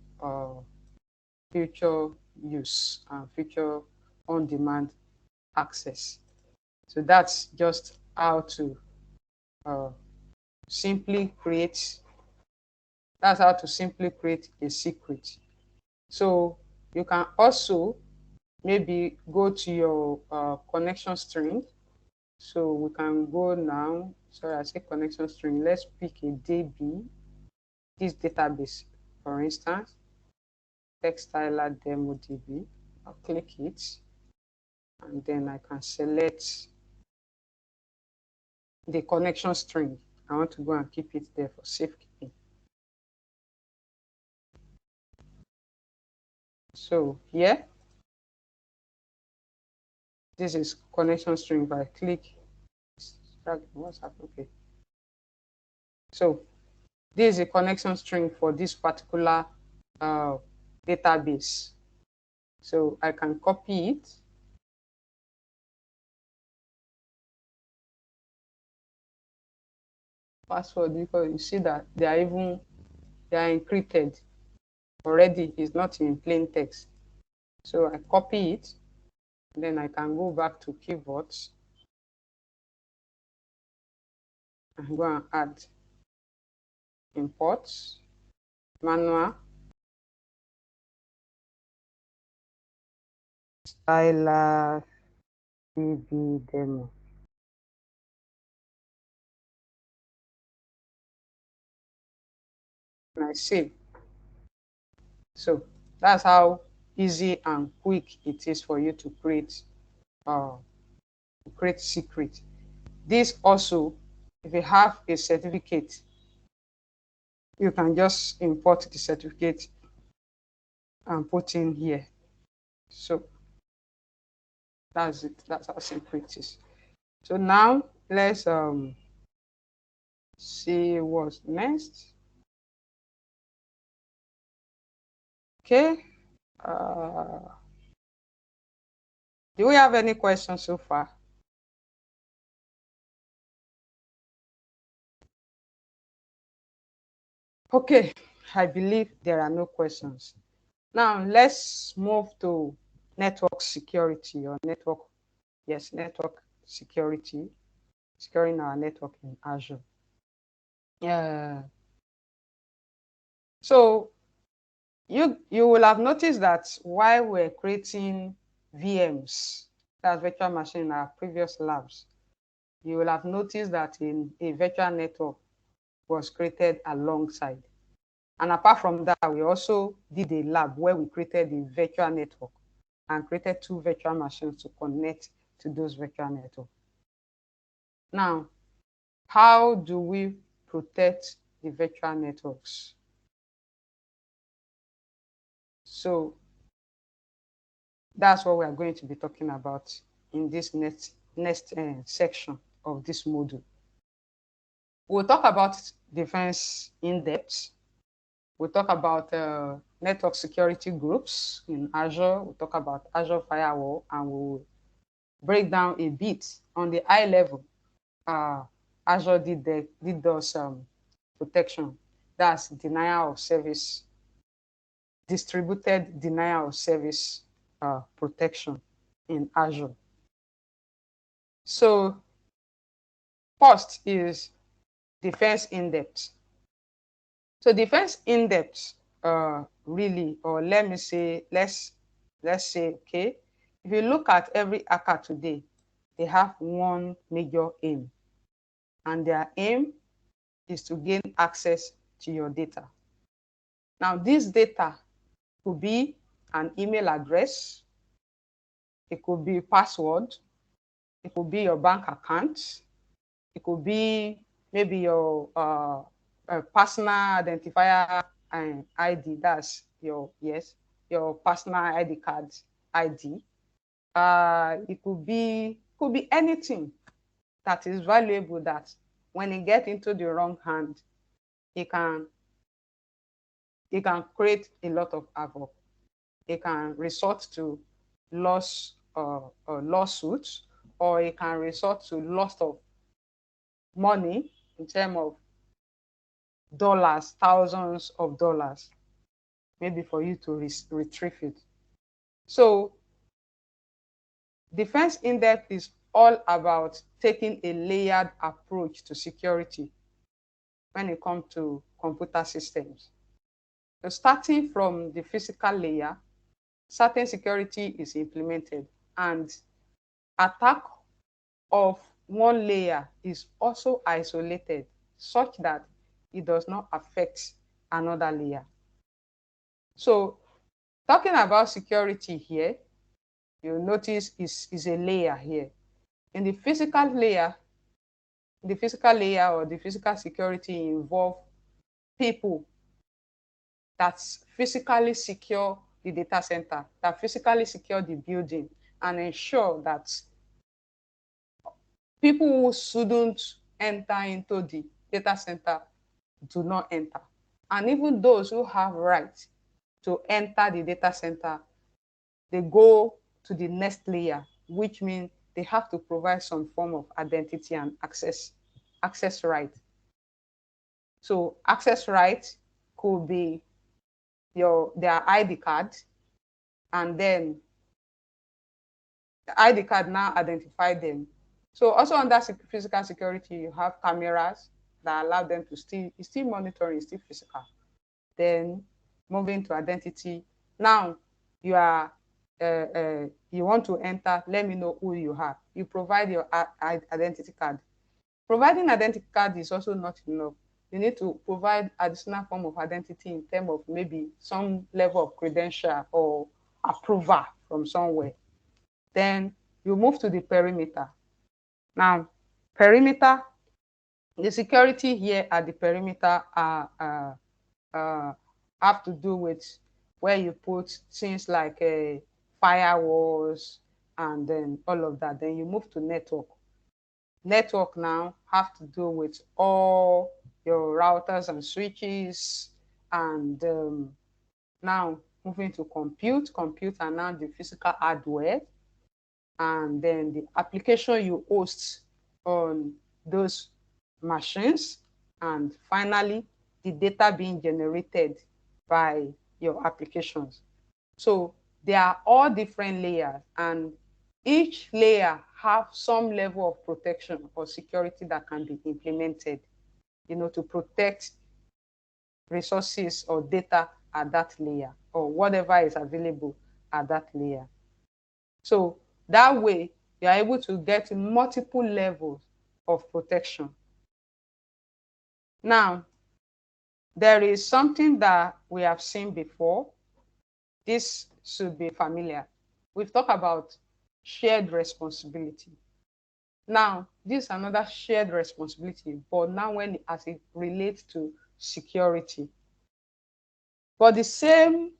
future use and future on-demand access. So that's just how to uh, simply create that's how to simply create a secret. So you can also maybe go to your connection string. So we can go now. Sorry, I say connection string. Let's pick a DB, this database, for instance, Textiler demo DB. I'll click it, and then I can select the connection string. I want to go and keep it there for safekeeping. So here, this is connection string. If I click, what's happening? Okay. So this is a connection string for this particular uh, database. So I can copy it. Password, because you see that they are encrypted already. It's not in plain text. So I copy it, and then I can go back to Key Vote and go and add imports, manual, styler, cv demo. And I save. So that's how easy and quick it is for you to create secret. This also, if you have a certificate, you can just import the certificate and put in here. So that's it. That's how simple it is. So now let's see what's next. Okay. Do we have any questions so far? Okay, I believe there are no questions. Now let's move to network security or network, yes, network security, securing our network in Azure. Yeah. So you will have noticed that while we're creating VMs, that's virtual machine in our previous labs, you will have noticed that in a virtual network was created alongside. And apart from that, we also did a lab where we created a virtual network and created 2 virtual machines to connect to those virtual networks. Now, how do we protect the virtual networks? So that's what we are going to be talking about in this next section of this module. We'll talk about defense in depth. We'll talk about network security groups in Azure. We'll talk about Azure Firewall, and we'll break down a bit on the high level. Azure did those protection. That's denial of service, distributed denial of service protection in Azure. So first is defense in depth. So defense in depth, really, or let me say, let's say, okay, if you look at every hacker today, they have one major aim, and their aim is to gain access to your data. Now, this data could be an email address, it could be password, it could be your bank account, it could be maybe your personal identifier and ID. That's your personal ID card ID. It could be anything that is valuable that when it gets into the wrong hand, it can create a lot of havoc. It can resort to lawsuits, or it can resort to loss of money in terms of dollars, thousands of dollars, maybe for you to retrieve it. So defense in depth is all about taking a layered approach to security when it comes to computer systems. So starting from the physical layer, certain security is implemented, and attack of one layer is also isolated such that it does not affect another layer. So talking about security here, you'll notice is a layer here. In the physical layer, or the physical security involve people that physically secure the data center, that physically secure the building and ensure that people who shouldn't enter into the data center do not enter. And even those who have right to enter the data center, they go to the next layer, which means they have to provide some form of identity and access right. So access right could be their ID card, and then the ID card now identify them. So also under physical security, you have cameras that allow them to it's still monitoring, it's still physical. Then moving to identity. Now you want to enter, let me know who you are. You provide your identity card. Providing identity card is also not enough. You need to provide additional form of identity in terms of maybe some level of credential or approval from somewhere. Then you move to the perimeter. Now, perimeter, the security here at the perimeter have to do with where you put things like firewalls and then all of that. Then you move to network. Network now have to do with all your routers and switches, and now moving to compute and now the physical hardware, and then the application you host on those machines, and finally the data being generated by your applications. So they are all different layers, and each layer have some level of protection or security that can be implemented, to protect resources or data at that layer or whatever is available at that layer. So that way, you are able to get multiple levels of protection. Now, there is something that we have seen before. This should be familiar. We've talked about shared responsibility. Now, this is another shared responsibility, but now as it relates to security. But the same,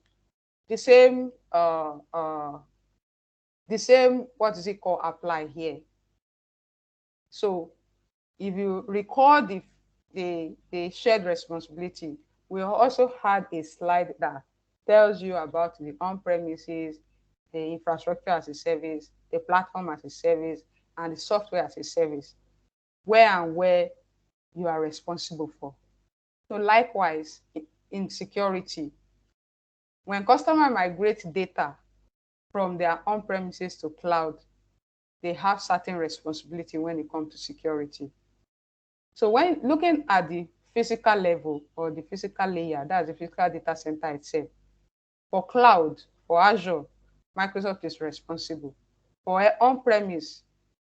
what is it called, apply here. So if you recall the shared responsibility, we also had a slide that tells you about the on-premises, the infrastructure as a service, the platform as a service, and the software as a service, where you are responsible for. So likewise, in security, when customer migrate data from their on-premises to cloud, they have certain responsibility when it comes to security. So when looking at the physical level or the physical layer, that's the physical data center itself. For cloud, for Azure, Microsoft is responsible. For on-premise,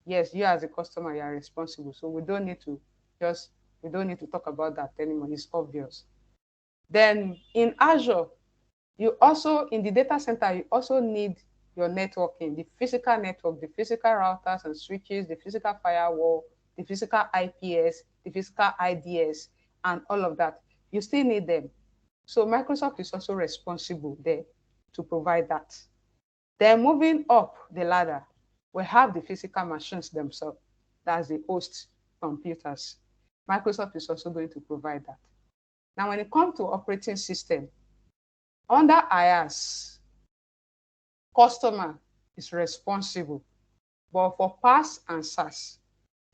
yes, you as a customer, you are responsible. So we don't need to talk about that anymore. It's obvious. Then in Azure, you also, in the data center, you also need your networking, the physical network, the physical routers and switches, the physical firewall, the physical IPS, the physical IDS, and all of that. You still need them. So Microsoft is also responsible there to provide that. Then moving up the ladder, we have the physical machines themselves. That's the host computers. Microsoft is also going to provide that. Now, when it comes to operating system, under IaaS, customer is responsible. But for PaaS and SaaS,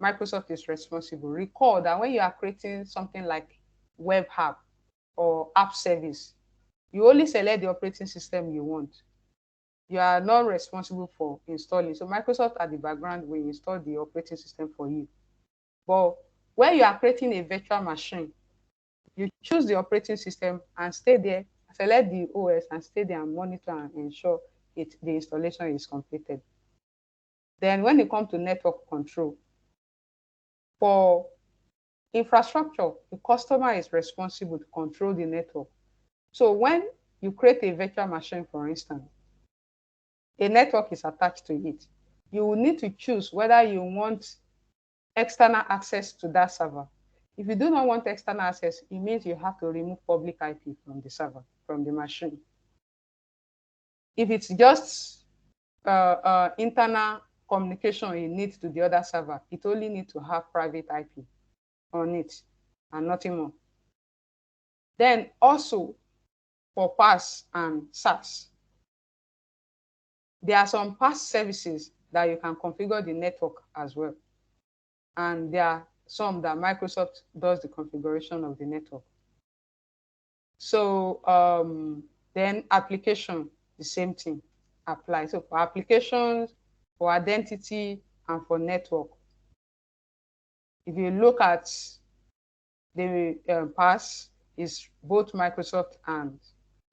Microsoft is responsible. Recall that when you are creating something like web app or app service, you only select the operating system you want. You are not responsible for installing. So Microsoft at the background will install the operating system for you. But when you are creating a virtual machine, you choose the operating system and stay there, select the OS and stay there and monitor and ensure the installation is completed. Then when it comes to network control, for infrastructure, the customer is responsible to control the network. So when you create a virtual machine, for instance, a network is attached to it. You will need to choose whether you want external access to that server. If you do not want external access, it means you have to remove public IP from the server, from the machine. If it's just internal communication you need to the other server, it only needs to have private IP on it and nothing more. Then also for PaaS and SaaS, there are some PaaS services that you can configure the network as well. And there are some that Microsoft does the configuration of the network. So then application, the same thing applies. So for applications, for identity, and for network, if you look at the PaaS, is both Microsoft and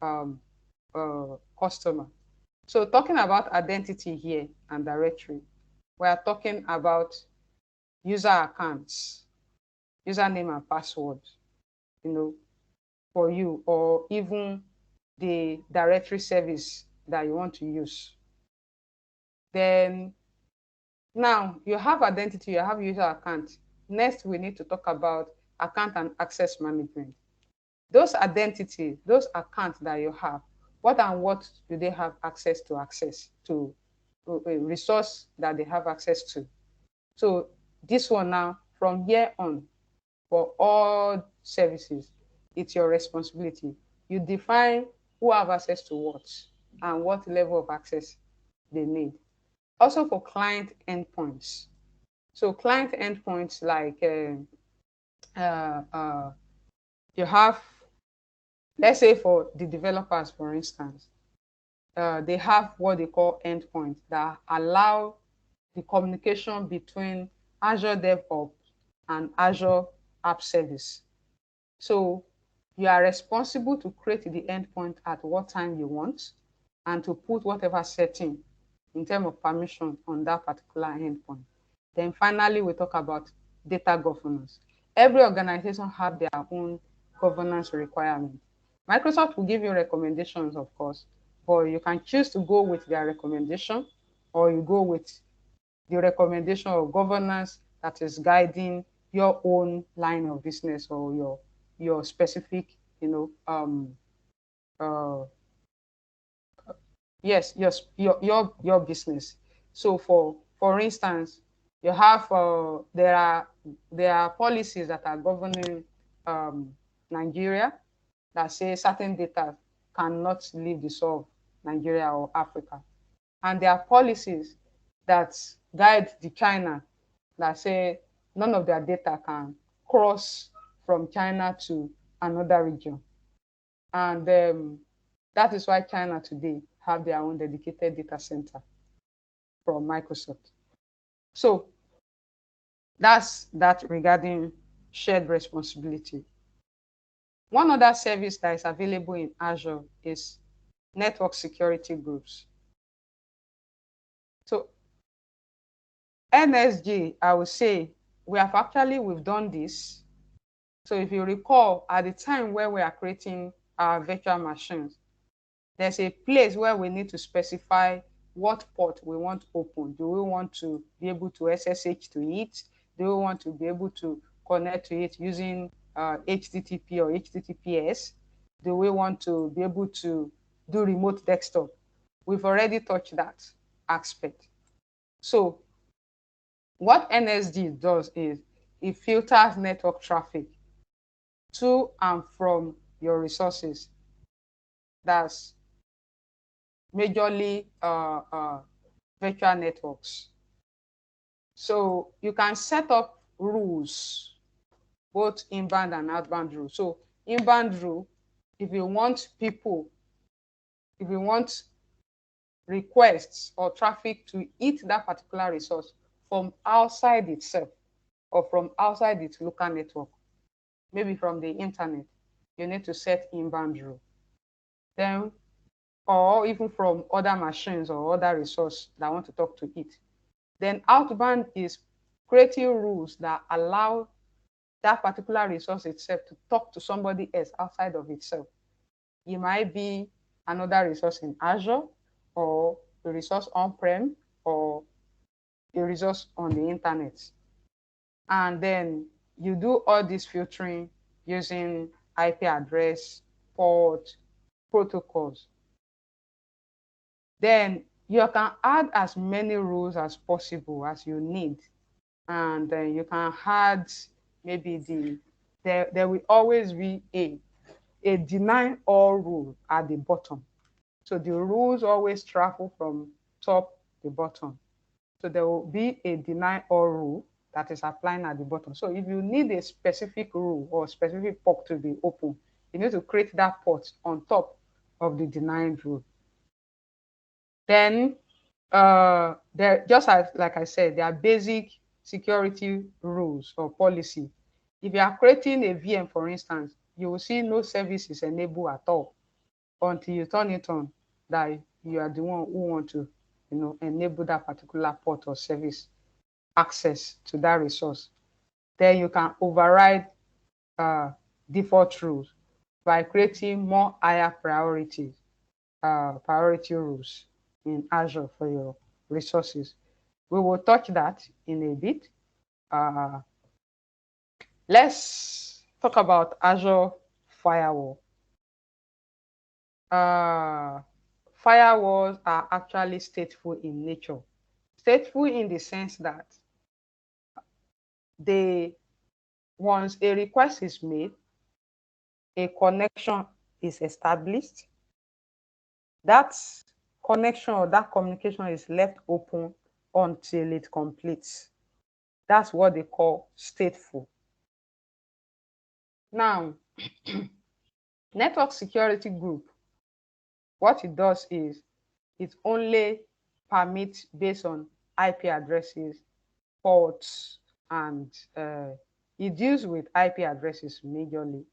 um, customer. So talking about identity here and directory, we are talking about user accounts, username and password, you know, for you, or even the directory service that you want to use. Then now you have identity, you have user account. Next, we need to talk about account and access management. Those identities, those accounts that you have, what and what do they have access to a resource that they have access to? So this one now, from here on, for all services, it's your responsibility. You define who have access to what and what level of access they need. Also for client endpoints. So client endpoints like you have, let's say for the developers, for instance, they have what they call endpoints that allow the communication between Azure DevOps and Azure App Service. So you are responsible to create the endpoint at what time you want and to put whatever setting in terms of permission on that particular endpoint. Then finally, we talk about data governance. Every organization have their own governance requirement. Microsoft will give you recommendations, of course, but you can choose to go with their recommendation or you go with the recommendation of governance that is guiding your own line of business or your specific, uh, yes, your business. So for instance, you have there are policies that are governing Nigeria that say certain data cannot leave the soil of Nigeria or Africa, and there are policies that guide the China that say none of their data can cross from China to another region. And that is why China today have their own dedicated data center from Microsoft. So that's that regarding shared responsibility. One other service that is available in Azure is network security groups. So NSG, I would say we've done this. So if you recall, at the time where we are creating our virtual machines, there's a place where we need to specify what port we want to open. Do we want to be able to SSH to it? Do we want to be able to connect to it using HTTP or HTTPS? Do we want to be able to do remote desktop? We've already touched that aspect. So what NSG does is it filters network traffic to and from your resources. That's majorly virtual networks. So you can set up rules, both inbound and outbound rules. So inbound rule, if you want people, if you want requests or traffic to hit that particular resource from outside itself or from outside its local network, maybe from the internet, you need to set inbound rule. Then, or even from other machines or other resource that want to talk to it. Then outbound is creating rules that allow that particular resource itself to talk to somebody else outside of itself. It might be another resource in Azure or a resource on-prem or a resource on the internet. And then you do all this filtering using IP address, port, protocols. Then you can add as many rules as possible as you need. And then you can add maybe there will always be a deny all rule at the bottom. So the rules always travel from top to bottom. So there will be a deny all rule that is applying at the bottom. So if you need a specific rule or specific port to be open, you need to create that port on top of the denying rule. Then there, just as like I said, there are basic security rules or policy. If you are creating a VM, for instance, you will see no services enabled at all until you turn it on, that you are the one who want to, enable that particular port or service access to that resource. Then you can override uh, default rules by creating more higher priority rules in Azure for your resources. We will touch that in a bit. Uh, let's talk about Azure Firewall. Uh, Firewalls are actually stateful in nature. Stateful in the sense that they, once a request is made, a connection is established, that connection or that communication is left open until it completes. That's what they call stateful. Now, network security group, what it does is it only permits based on IP addresses, ports, and it deals with IP addresses majorly.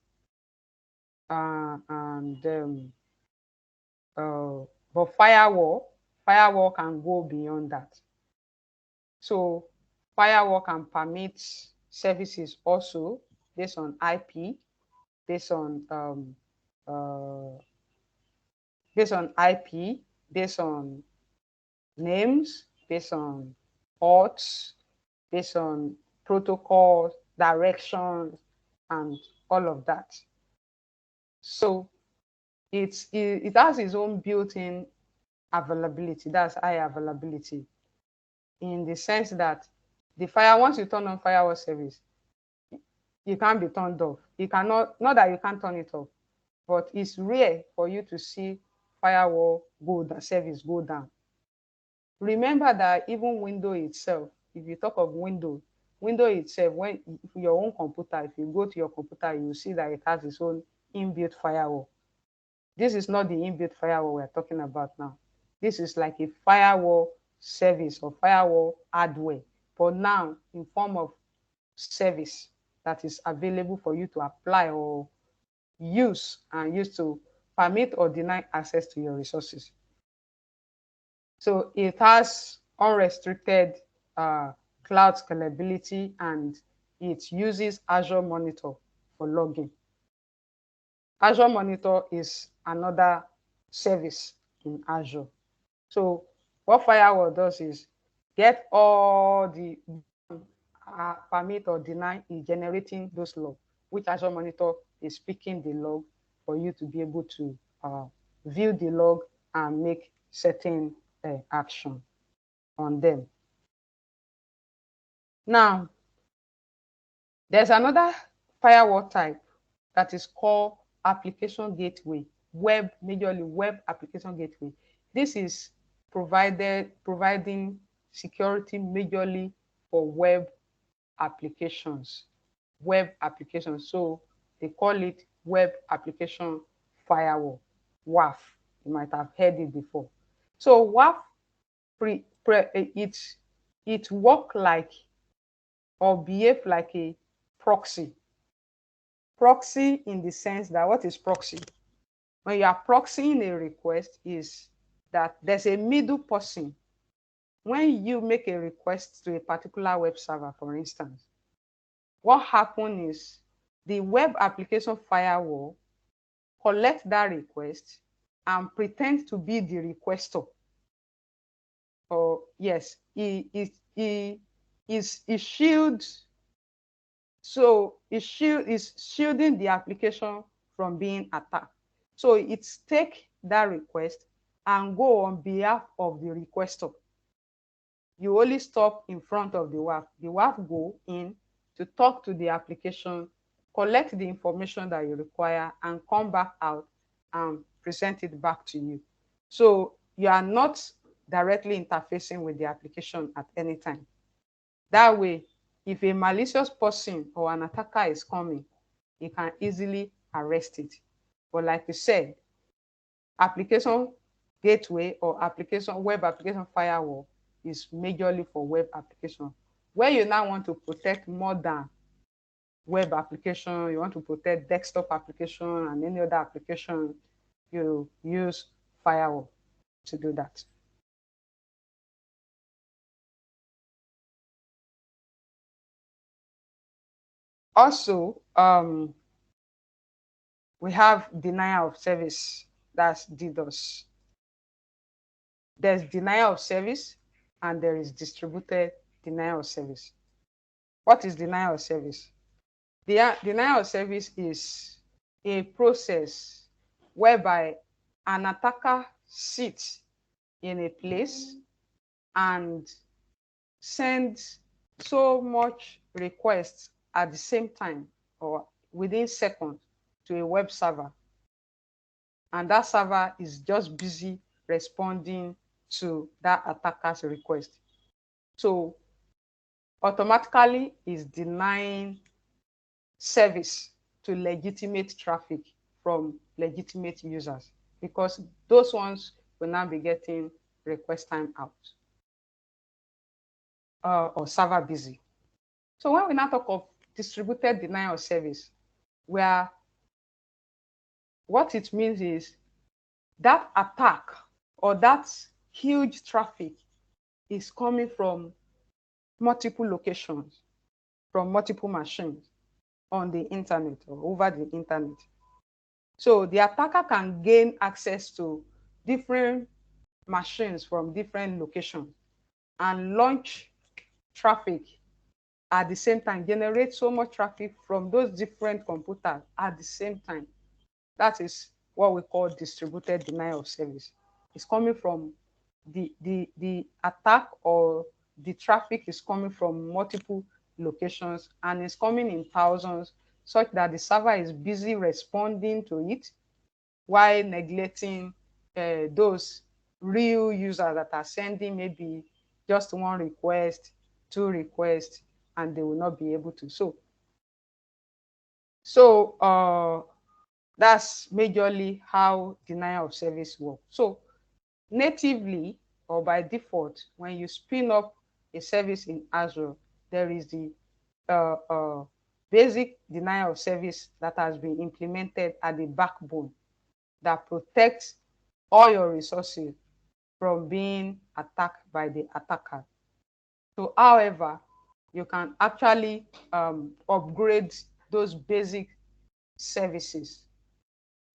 And but firewall can go beyond that. So firewall can permit services also based on IP, based on uh, based on IP, based on names, based on ports, based on protocols, directions, and all of that. So it has its own built-in availability. That's high availability in the sense that once you turn on firewall service, you can't be turned off. You cannot, not that you can't turn it off, but it's rare for you to see firewall go down, service go down. Remember that even Windows itself, if you talk of Windows itself, when your own computer, if you go to your computer, you see that it has its own inbuilt firewall. This is not the inbuilt firewall we're talking about now. This is like a firewall service or firewall hardware, but now in form of service that is available for you to apply or use to permit or deny access to your resources. So it has unrestricted cloud scalability, and it uses Azure Monitor for logging. Azure Monitor is another service in Azure. So what firewall does is get all the permit or deny is generating those logs, which Azure Monitor is picking the log for you to be able to view the log and make certain action on them. Now, there's another firewall type that is called application gateway, majorly web application gateway. This is providing security majorly for web applications. So they call it web application firewall, WAF. You might have heard it before. So WAF it work like or behave like a proxy. Proxy in the sense that, what is proxy? When you are proxying a request is that there's a middle person. When you make a request to a particular web server, for instance, what happens is the web application firewall collect that request and pretend to be the requester. Or yes, he shields. So is shielding the application from being attacked. So it's take that request and go on behalf of the requester. You only stop in front of the WAF. The WAF go in to talk to the application, collect the information that you require, and come back out and present it back to you. So you are not directly interfacing with the application at any time. That way, if a malicious person or an attacker is coming, you can easily arrest it. But like you said, application gateway or application web application firewall is majorly for web application. Where you now want to protect more than web application, you want to protect desktop application and any other application, you use firewall to do that. Also, we have denial of service. That's DDoS. There's denial of service and there is distributed denial of service. What is denial of service? The denial of service is a process whereby an attacker sits in a place and sends so much requests at the same time or within seconds to a web server, and that server is just busy responding to that attacker's request. So automatically is denying service to legitimate traffic from legitimate users, because those ones will now be getting request time out or server busy. So when we now talk of distributed denial of service, where what it means is that attack or that huge traffic is coming from multiple locations, from multiple machines on the internet or over the internet. So the attacker can gain access to different machines from different locations and launch traffic at the same time, generate so much traffic from those different computers at the same time. That is what we call distributed denial of service. It's coming from the attack, or the traffic is coming from multiple locations and it's coming in thousands, such that the server is busy responding to it while neglecting those real users that are sending maybe just one request, two requests, and they will not be able to. So that's majorly how denial of service works. So natively or by default, when you spin up a service in Azure, there is the uh, uh, basic denial of service that has been implemented at the backbone that protects all your resources from being attacked by the attacker. So, however, you can actually upgrade those basic services.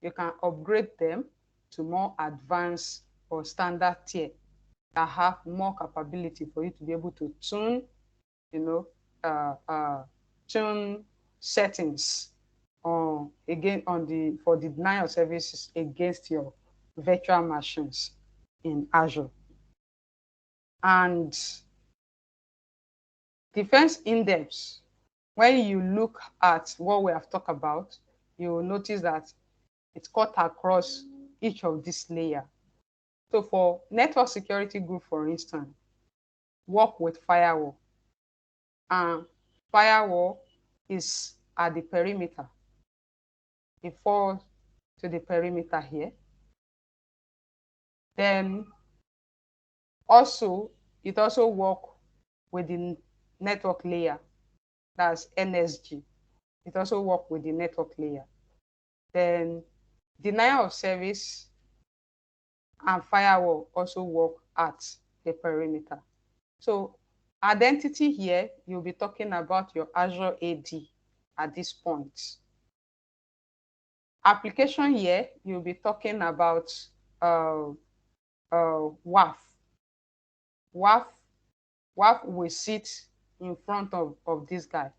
You can upgrade them to more advanced or standard tier that have more capability for you to be able to tune, you know, tune settings on again on the for the denial services against your virtual machines in Azure. And defense in depth, when you look at what we have talked about, you will notice that it's cut across each of these layers. So for network security group, for instance, work with firewall. And firewall is at the perimeter. It falls to the perimeter here. Then also, it also work with the network layer. That's NSG. It also work with the network layer. Then denial of service and firewall also work at the perimeter. So identity here, you'll be talking about your Azure AD at this point. Application here, you'll be talking about WAF. WAF will sit in front of this guy,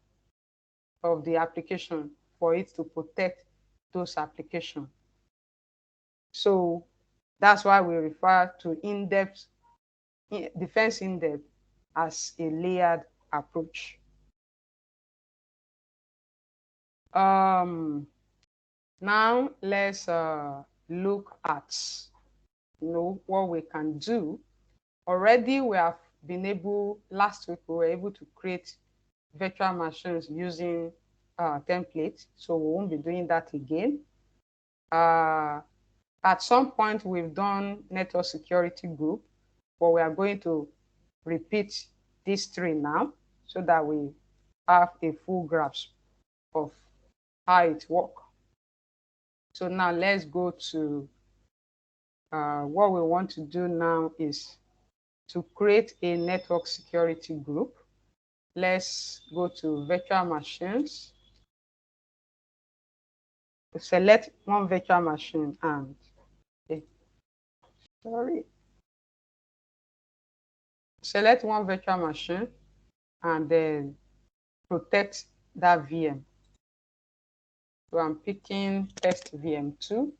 of the application, for it to protect those applications. So That's why we refer to in-depth defense in-depth as a layered approach. Um, Now let's look at what we can do. Already we have been able, last week we were able to create virtual machines using templates, so we won't be doing that again. At some point we've done network security group, but we are going to repeat these three now so that we have a full grasp of how it works. So now let's go to what we want to do now is to create a network security group. Let's go to virtual machines. Select one virtual machine and sorry, select one virtual machine and then protect that VM. So I'm picking test VM2.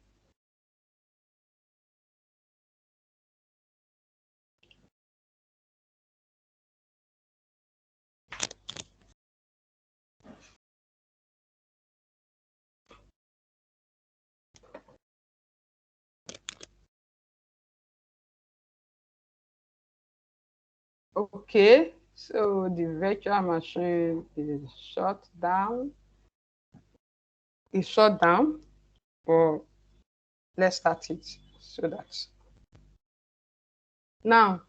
Okay, so the virtual machine is shut down. It's shut down, but let's start it so that now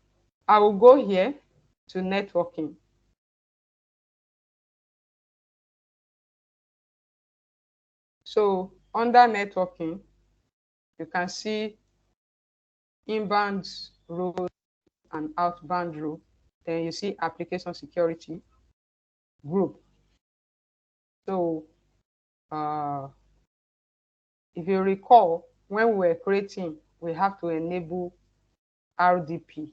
I will go here to networking. So under networking, you can see inbound role and outbound role. Then you see application security group. So uh, if you recall, when we were creating, we have to enable RDP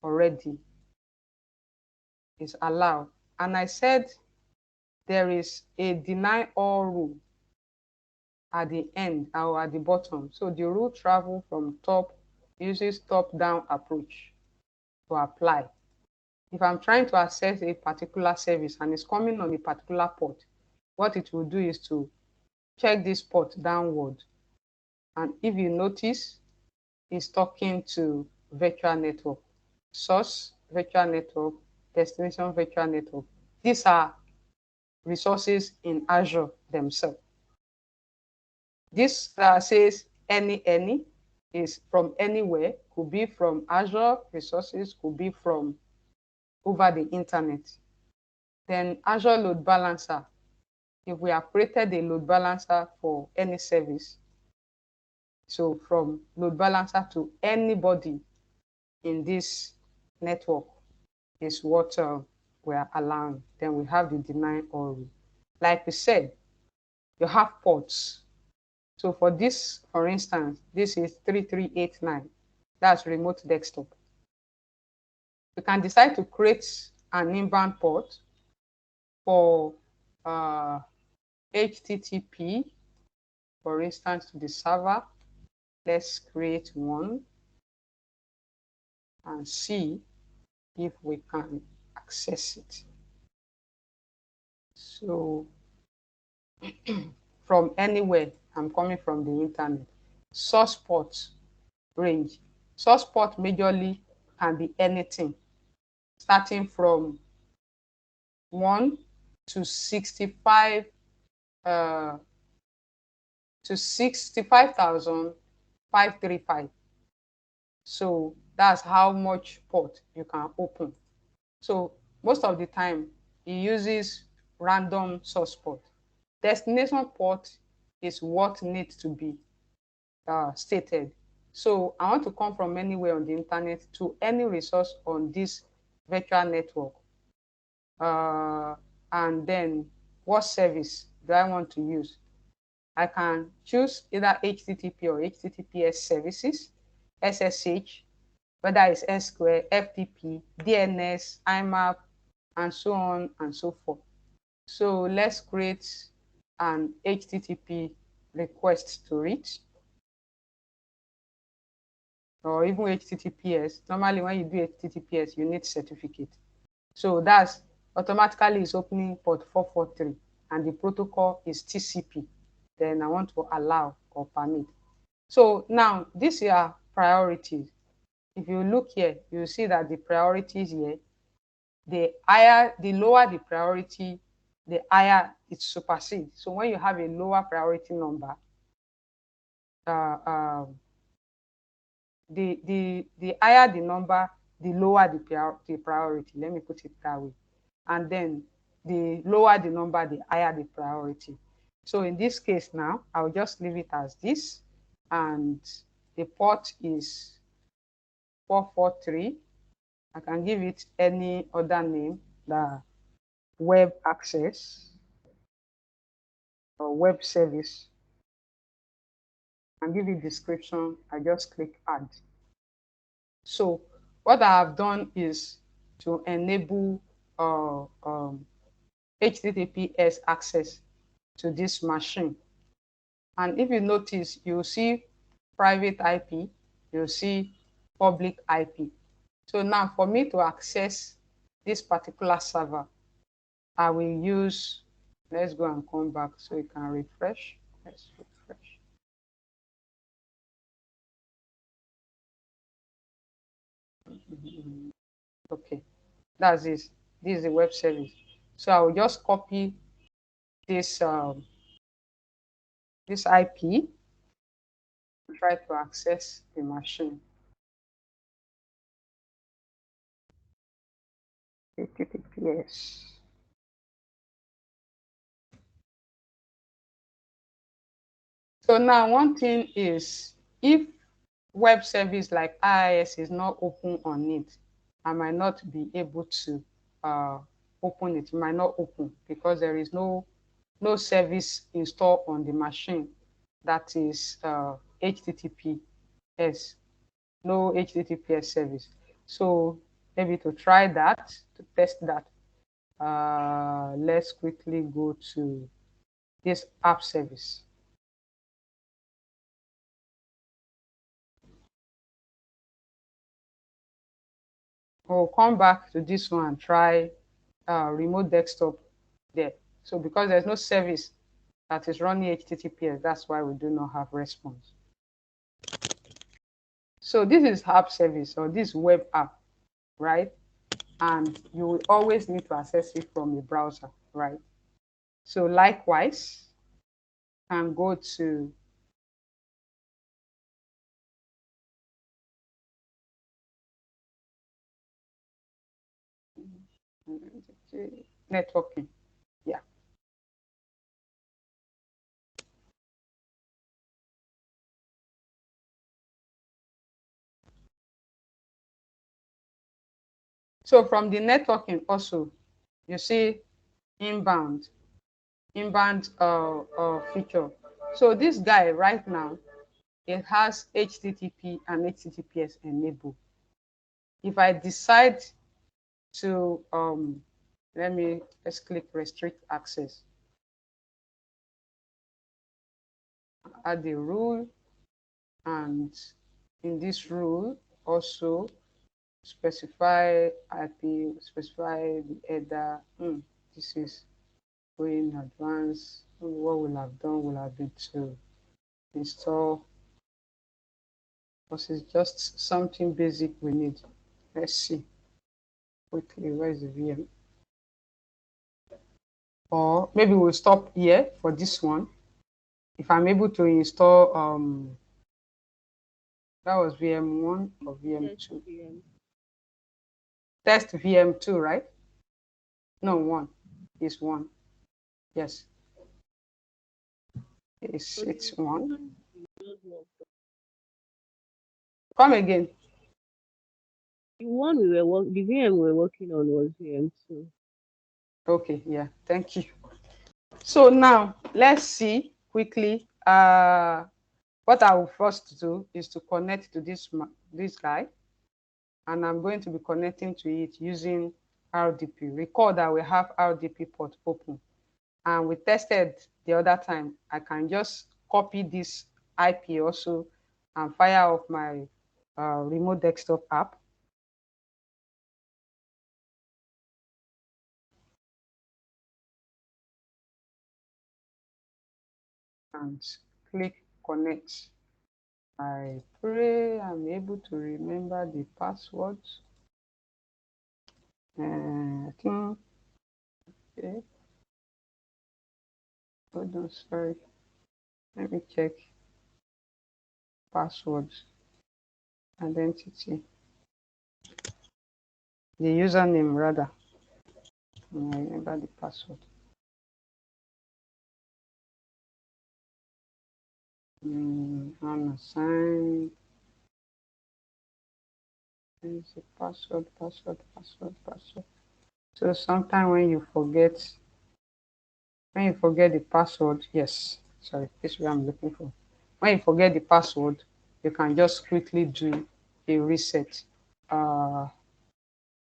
already. It's allowed. And I said there is a deny all rule at the end or at the bottom. So the rule travel from top, uses top-down approach to apply. If I'm trying to access a particular service and it's coming on a particular port, what it will do is to check this port downward. And if you notice, it's talking to virtual network, source virtual network, destination virtual network. These are resources in Azure themselves. This says any is from anywhere, could be from Azure resources, could be from over the internet. Then Azure Load Balancer, if we have created a load balancer for any service, so from load balancer to anybody in this network is what we are allowing. Then we have the deny all rule. Like we said, you have ports. So for this, for instance, this is 3389. That's remote desktop. You can decide to create an inbound port for HTTP, for instance, to the server. Let's create one and see if we can access it. So from anywhere, I'm coming from the internet. Source port range. Source port majorly can be anything, starting from 1 to 65 to 65,535. So that's how much port you can open. So most of the time, it uses random source port. Destination port is what needs to be stated. So I want to come from anywhere on the internet to any resource on this virtual network. And then what service do I want to use? I can choose either HTTP or HTTPS services, SSH, whether it's SQL, FTP, DNS, IMAP, and so on and so forth. So let's create an HTTP request to it. or even HTTPS. Normally, when you do HTTPS, you need certificate. So that's automatically is opening port 443, and the protocol is TCP. Then I want to allow or permit. So now these are priorities. If you look here, you see that the priorities here, the lower the priority, the higher it supersedes. So when you have a lower priority number, uh, um, the higher the number, the lower the priority. Let me put it that way. And then the lower the number, the higher the priority. So in this case now, I'll just leave it as this, and the port is 443. I can give it any other name, the web access or web service, and give it description. I just click add. So what I have done is to enable HTTPS access to this machine. And if you notice, you'll see private IP, you'll see public IP. So now for me to access this particular server, I will use, let's go and come back so you can refresh. Let's refresh. Okay, that's this. This is the web service. So I will just copy this this IP, try to access the machine. HTTPS. So now one thing is, if web service like IIS is not open on it, I might not be able to open it. It might not open because there is no service installed on the machine that is HTTPS, no HTTPS service. So maybe to try that, to test that, let's quickly go to this app service. We'll come back to this one and try remote desktop there. So because there's no service that is running HTTPS, that's why we do not have response. So this is app service, or this web app, right? And you will always need to access it from a browser, right? So likewise, can go to networking. Yeah. So from the networking also, you see inbound, feature. So this guy right now, it has HTTP and HTTPS enabled. If I decide to let's click restrict access, add the rule, and in this rule also specify IP, specify the header. This is going advanced. What we'll have done will have been to install, because it's just something basic we need. Let's see quickly, where is the VM? Or maybe we'll stop here for this one. If I'm able to install, that was VM1 or VM2? Test VM2, right? No, one. It's one. Yes. It's one. Come again. The one the VM we were working on was VM2. Okay, yeah. Thank you. So now let's see quickly. What I will first do is to connect to this guy, and I'm going to be connecting to it using RDP. Recall that we have RDP port open, and we tested the other time. I can just copy this IP also and fire off my remote desktop app. And click connect. I pray I'm able to remember the password. I think, okay, hold on, sorry. Let me check password, identity, the username rather. I remember the password. Unassigned. There's a password. So sometimes when you forget the password, yes, sorry, this is what I'm looking for. When you forget the password, you can just quickly do a reset.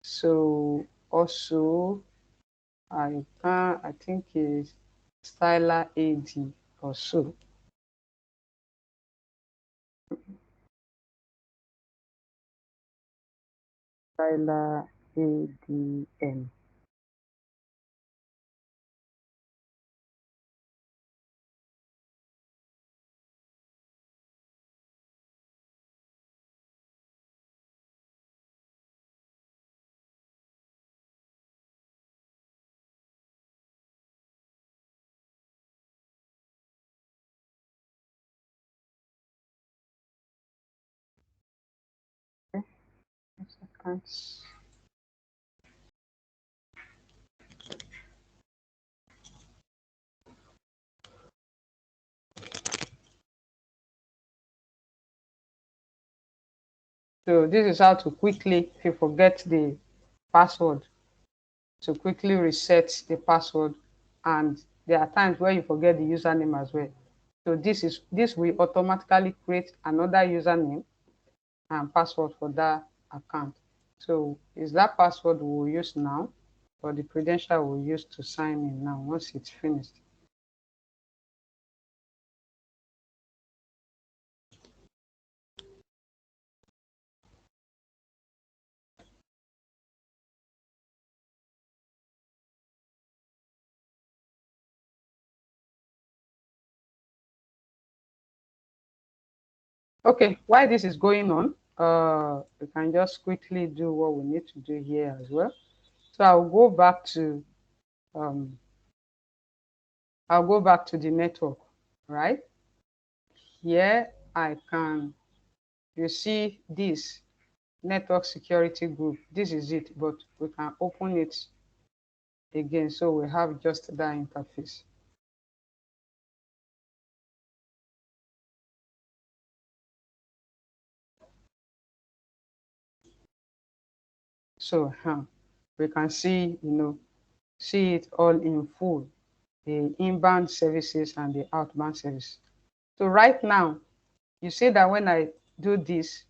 So also I think is styler AD or so. Styler ADM. Okay, seconds. So this is how to quickly, if you forget the password, to quickly reset the password. And there are times where you forget the username as well. So this will automatically create another username and password for that account. So is that password we will use now, or the credential we'll use to sign in now once it's finished? Okay, while this is going on, we can just quickly do what we need to do here as well. So um, I'll go back to the network, right? Here I can, you see this network security group. This is it, but we can open it again. So we have just that interface. So we can see, see it all in full, the inbound services and the outbound service. So right now, you see that when I do this,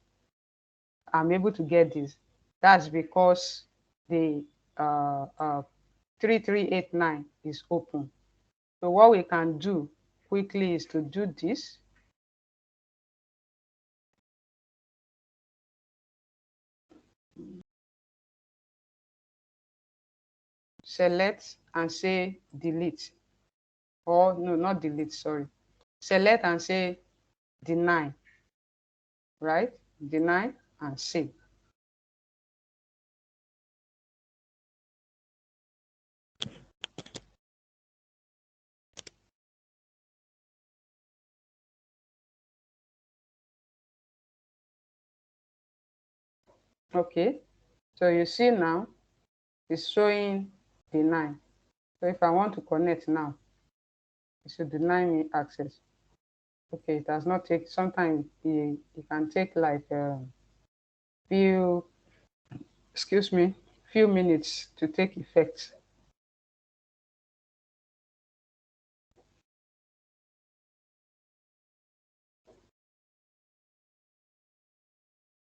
I'm able to get this. That's because the 3389 is open. So what we can do quickly is to do this. Select and say delete, or no, not delete, sorry. Select and say deny, right? Deny and save. Okay, so you see now it's showing deny. So if I want to connect now, it should deny me access. Okay, it does not take, sometimes it can take like a few, excuse me, few minutes to take effect.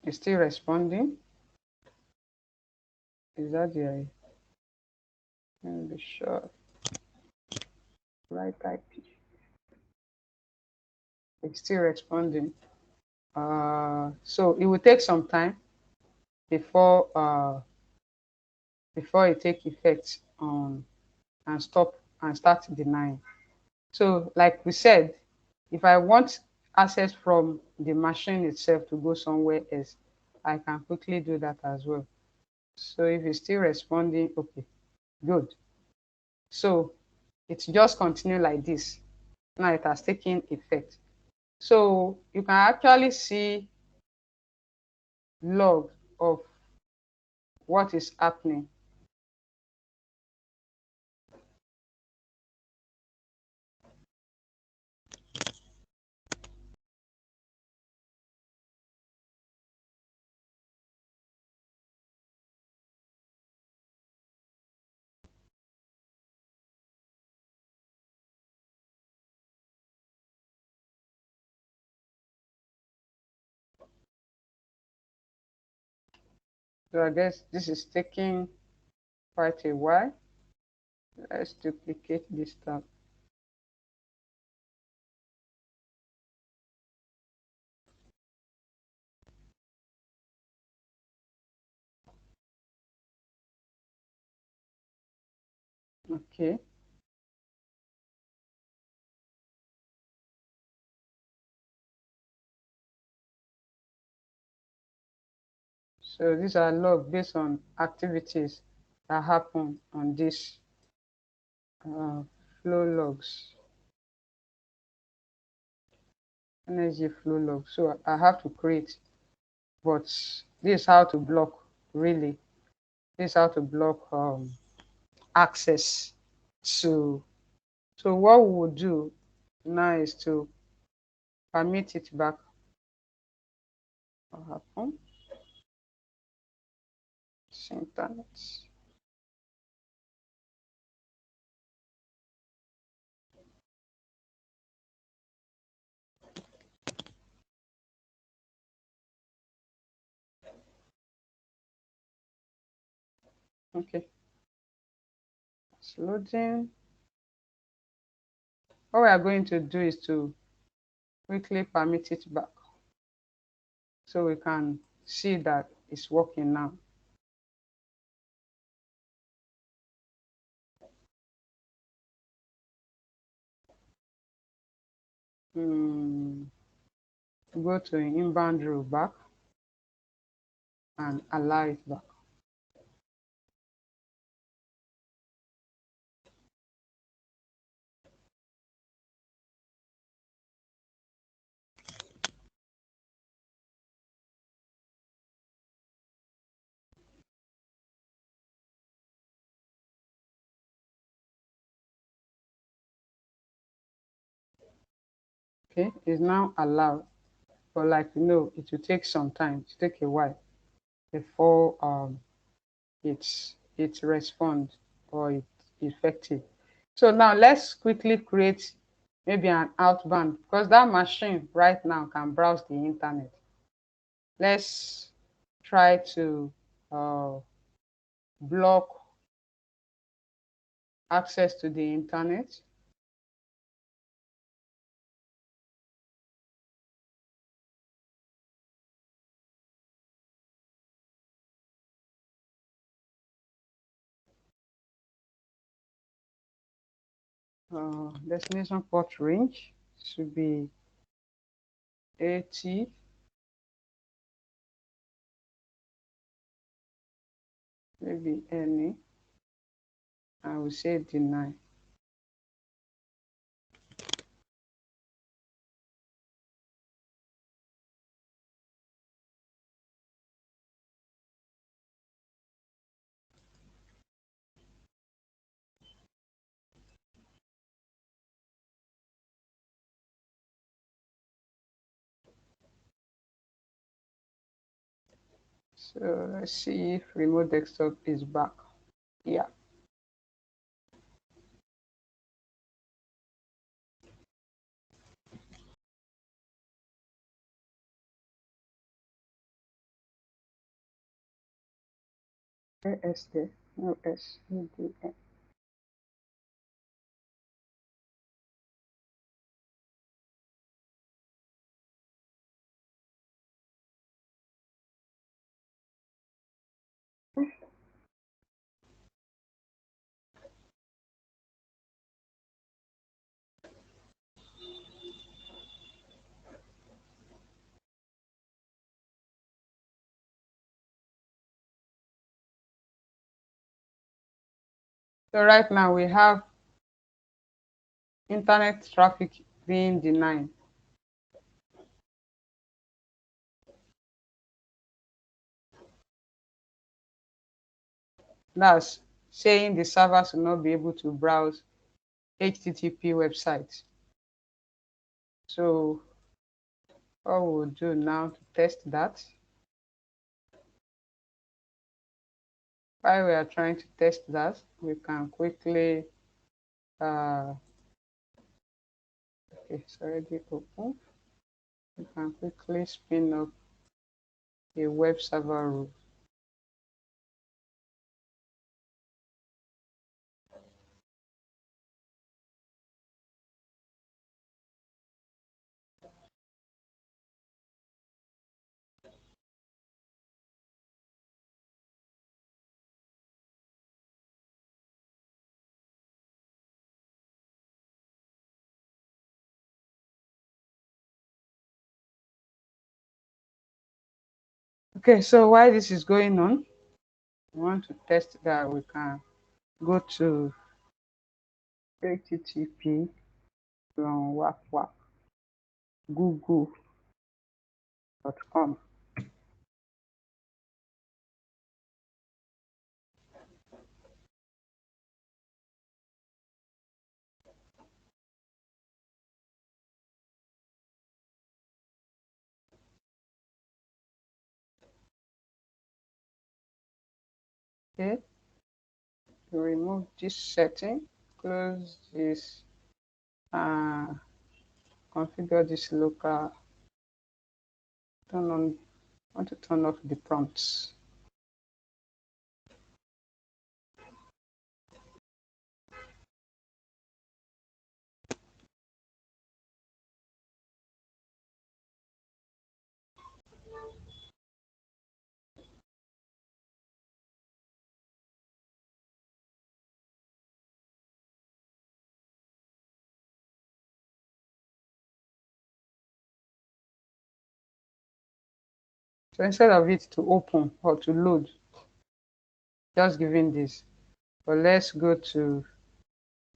It's still responding. Is that the, let me be sure, right IP? It's still responding. So it will take some time before before it take effect on and stop and start denying. So like we said, if I want access from the machine itself to go somewhere else, I can quickly do that as well. So if it's still responding, okay, good. So it's just continue like this. Now it has taken effect. So you can actually see log of what is happening. So I guess this is taking quite a while. Let's duplicate this tab. Okay. So these are log based on activities that happen on this flow logs, energy flow log. So I have to create, but this is how to block really. This is how to block access to. So what we will do now is to permit it back. What happen? Internet. Okay, it's loading. What we are going to do is to quickly permit it back so we can see that it's working now. Hmm. Go to inbound row back and allow it back. Okay, it's now allowed, but like you know, it will take some time. It will take a while before it responds or it's effective. So now let's quickly create maybe an outbound because that machine right now can browse the internet. Let's try to uh, block access to the internet. Destination port range should be 80, maybe any. I will say deny. So let's see if remote desktop is back. Yeah. ASD, no SEDN. So right now we have internet traffic being denied. That's saying the servers will not be able to browse HTTP websites. So what we'll do now to test that, while we are trying to test that, we can quickly, okay, it's already open. We can quickly spin up a web server rule. Okay, so while this is going on, we want to test that we can go to http wap wap google.com. Okay, to remove this setting, close this, uh, configure this local, turn on, want to turn off the prompts. So instead of it to open or to load, just giving this, but let's go to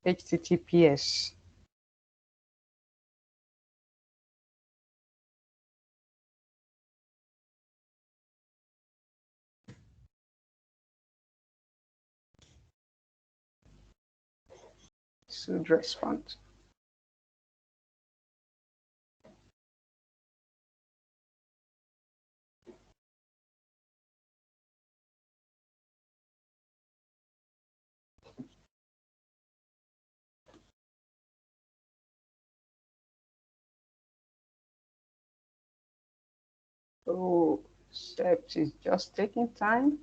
HTTPS. Should respond. So set is just taking time.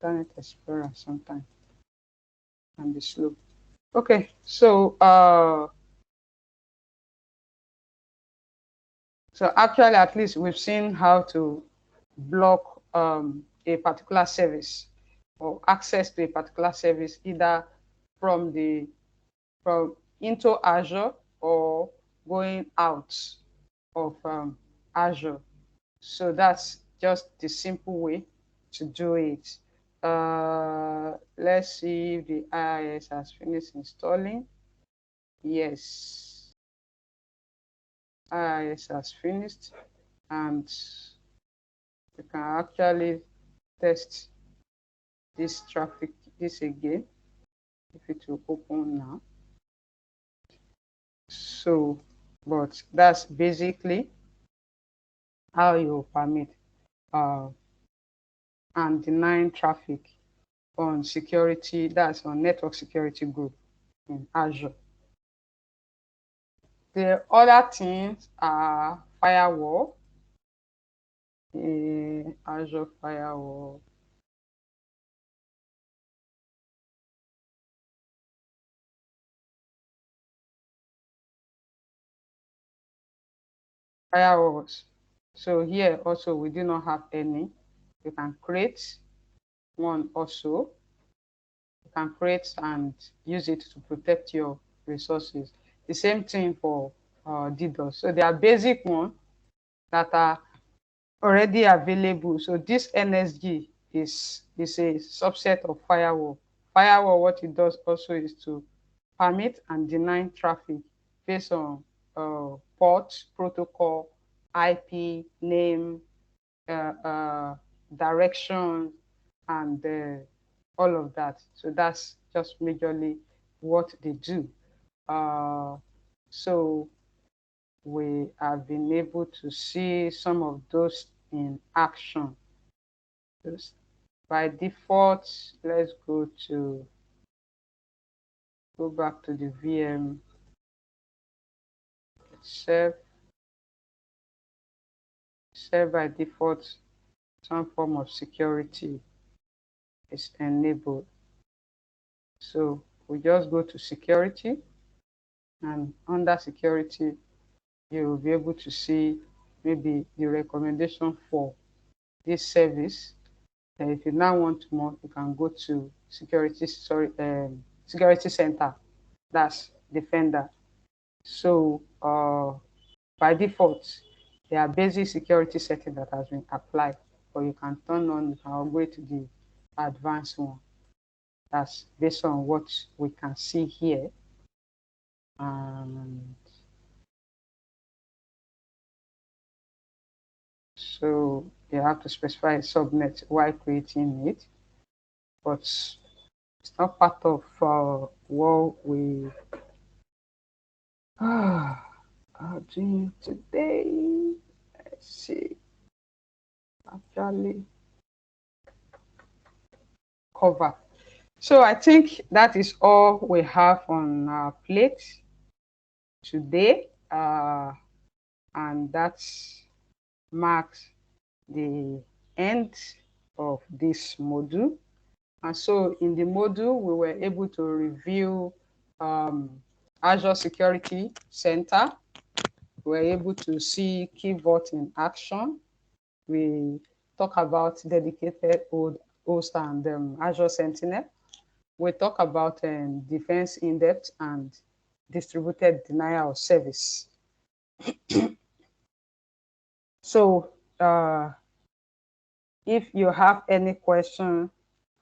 Internet Explorer sometimes can be slow. Okay, so actually at least we've seen how to block a particular service or access to a particular service either from the from into Azure or going out of Azure. So that's just the simple way to do it. Let's see if the IIS has finished installing. Yes, IIS has finished, and we can actually test this traffic this again if it will open now. So, but that's basically how you permit uh, and denying traffic on security, that's on network security group in Azure. The other things are firewall, Azure firewall. firewalls. So here also we do not have any. You can create one also. You can create and use it to protect your resources. The same thing for DDoS. So there are basic ones that are already available. So this NSG is a subset of firewall. Firewall, what it does also is to permit and deny traffic based on port, protocol, IP, name, uh, uh, direction, and all of that. So that's just majorly what they do. Uh, so we have been able to see some of those in action. Just by default, let's go back to the VM itself. Set by default, some form of security is enabled. So we just go to security, and under security, you will be able to see maybe the recommendation for this service. And if you now want more, you can go to security center. That's Defender. So by default, there are basic security settings that has been applied, but you can turn on, you can upgrade to the advanced one. That's based on what we can see here. And so you have to specify a subnet while creating it, but it's not part of what we are doing today. Let's see, actually cover. So I think that is all we have on our plate today, and that marks the end of this module. And so in the module, we were able to review Azure Security Center. We were able to see Key Vote in action. We talk about dedicated host and Azure Sentinel. We talk about defense in depth and distributed denial of service. So if you have any question,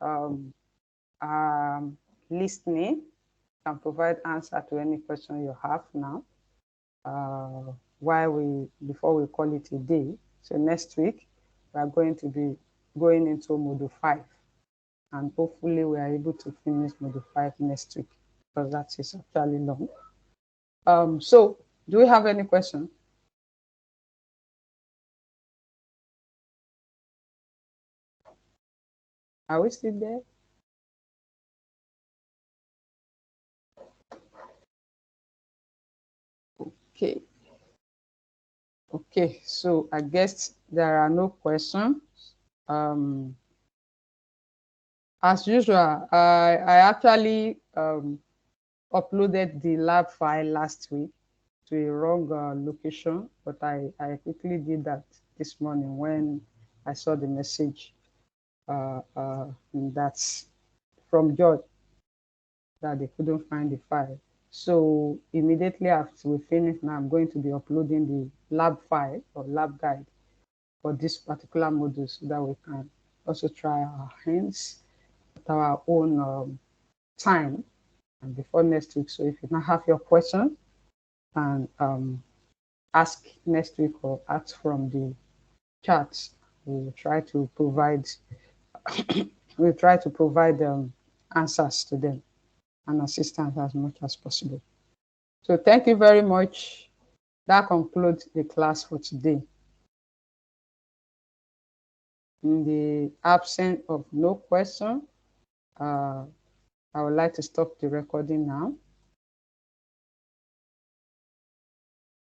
um, listening can provide answer to any question you have now. Before we call it a day. So next week we are going to be going into module 5, and hopefully we are able to finish module 5 next week, because that is actually long. So do we have any question? Are we still there? Okay. Okay, so I guess there are no questions. As usual, I actually uploaded the lab file last week to a wrong location, but I quickly did that this morning when I saw the message that's from George that they couldn't find the file. So immediately after we finish now, I'm going to be uploading the lab file or lab guide for this particular module so that we can also try our hands at our own time and before next week. So if you now have your question, and ask next week or ask from the chats, we'll try to provide answers to them and assistance as much as possible. So thank you very much. That concludes the class for today. In the absence of no question, I would like to stop the recording now.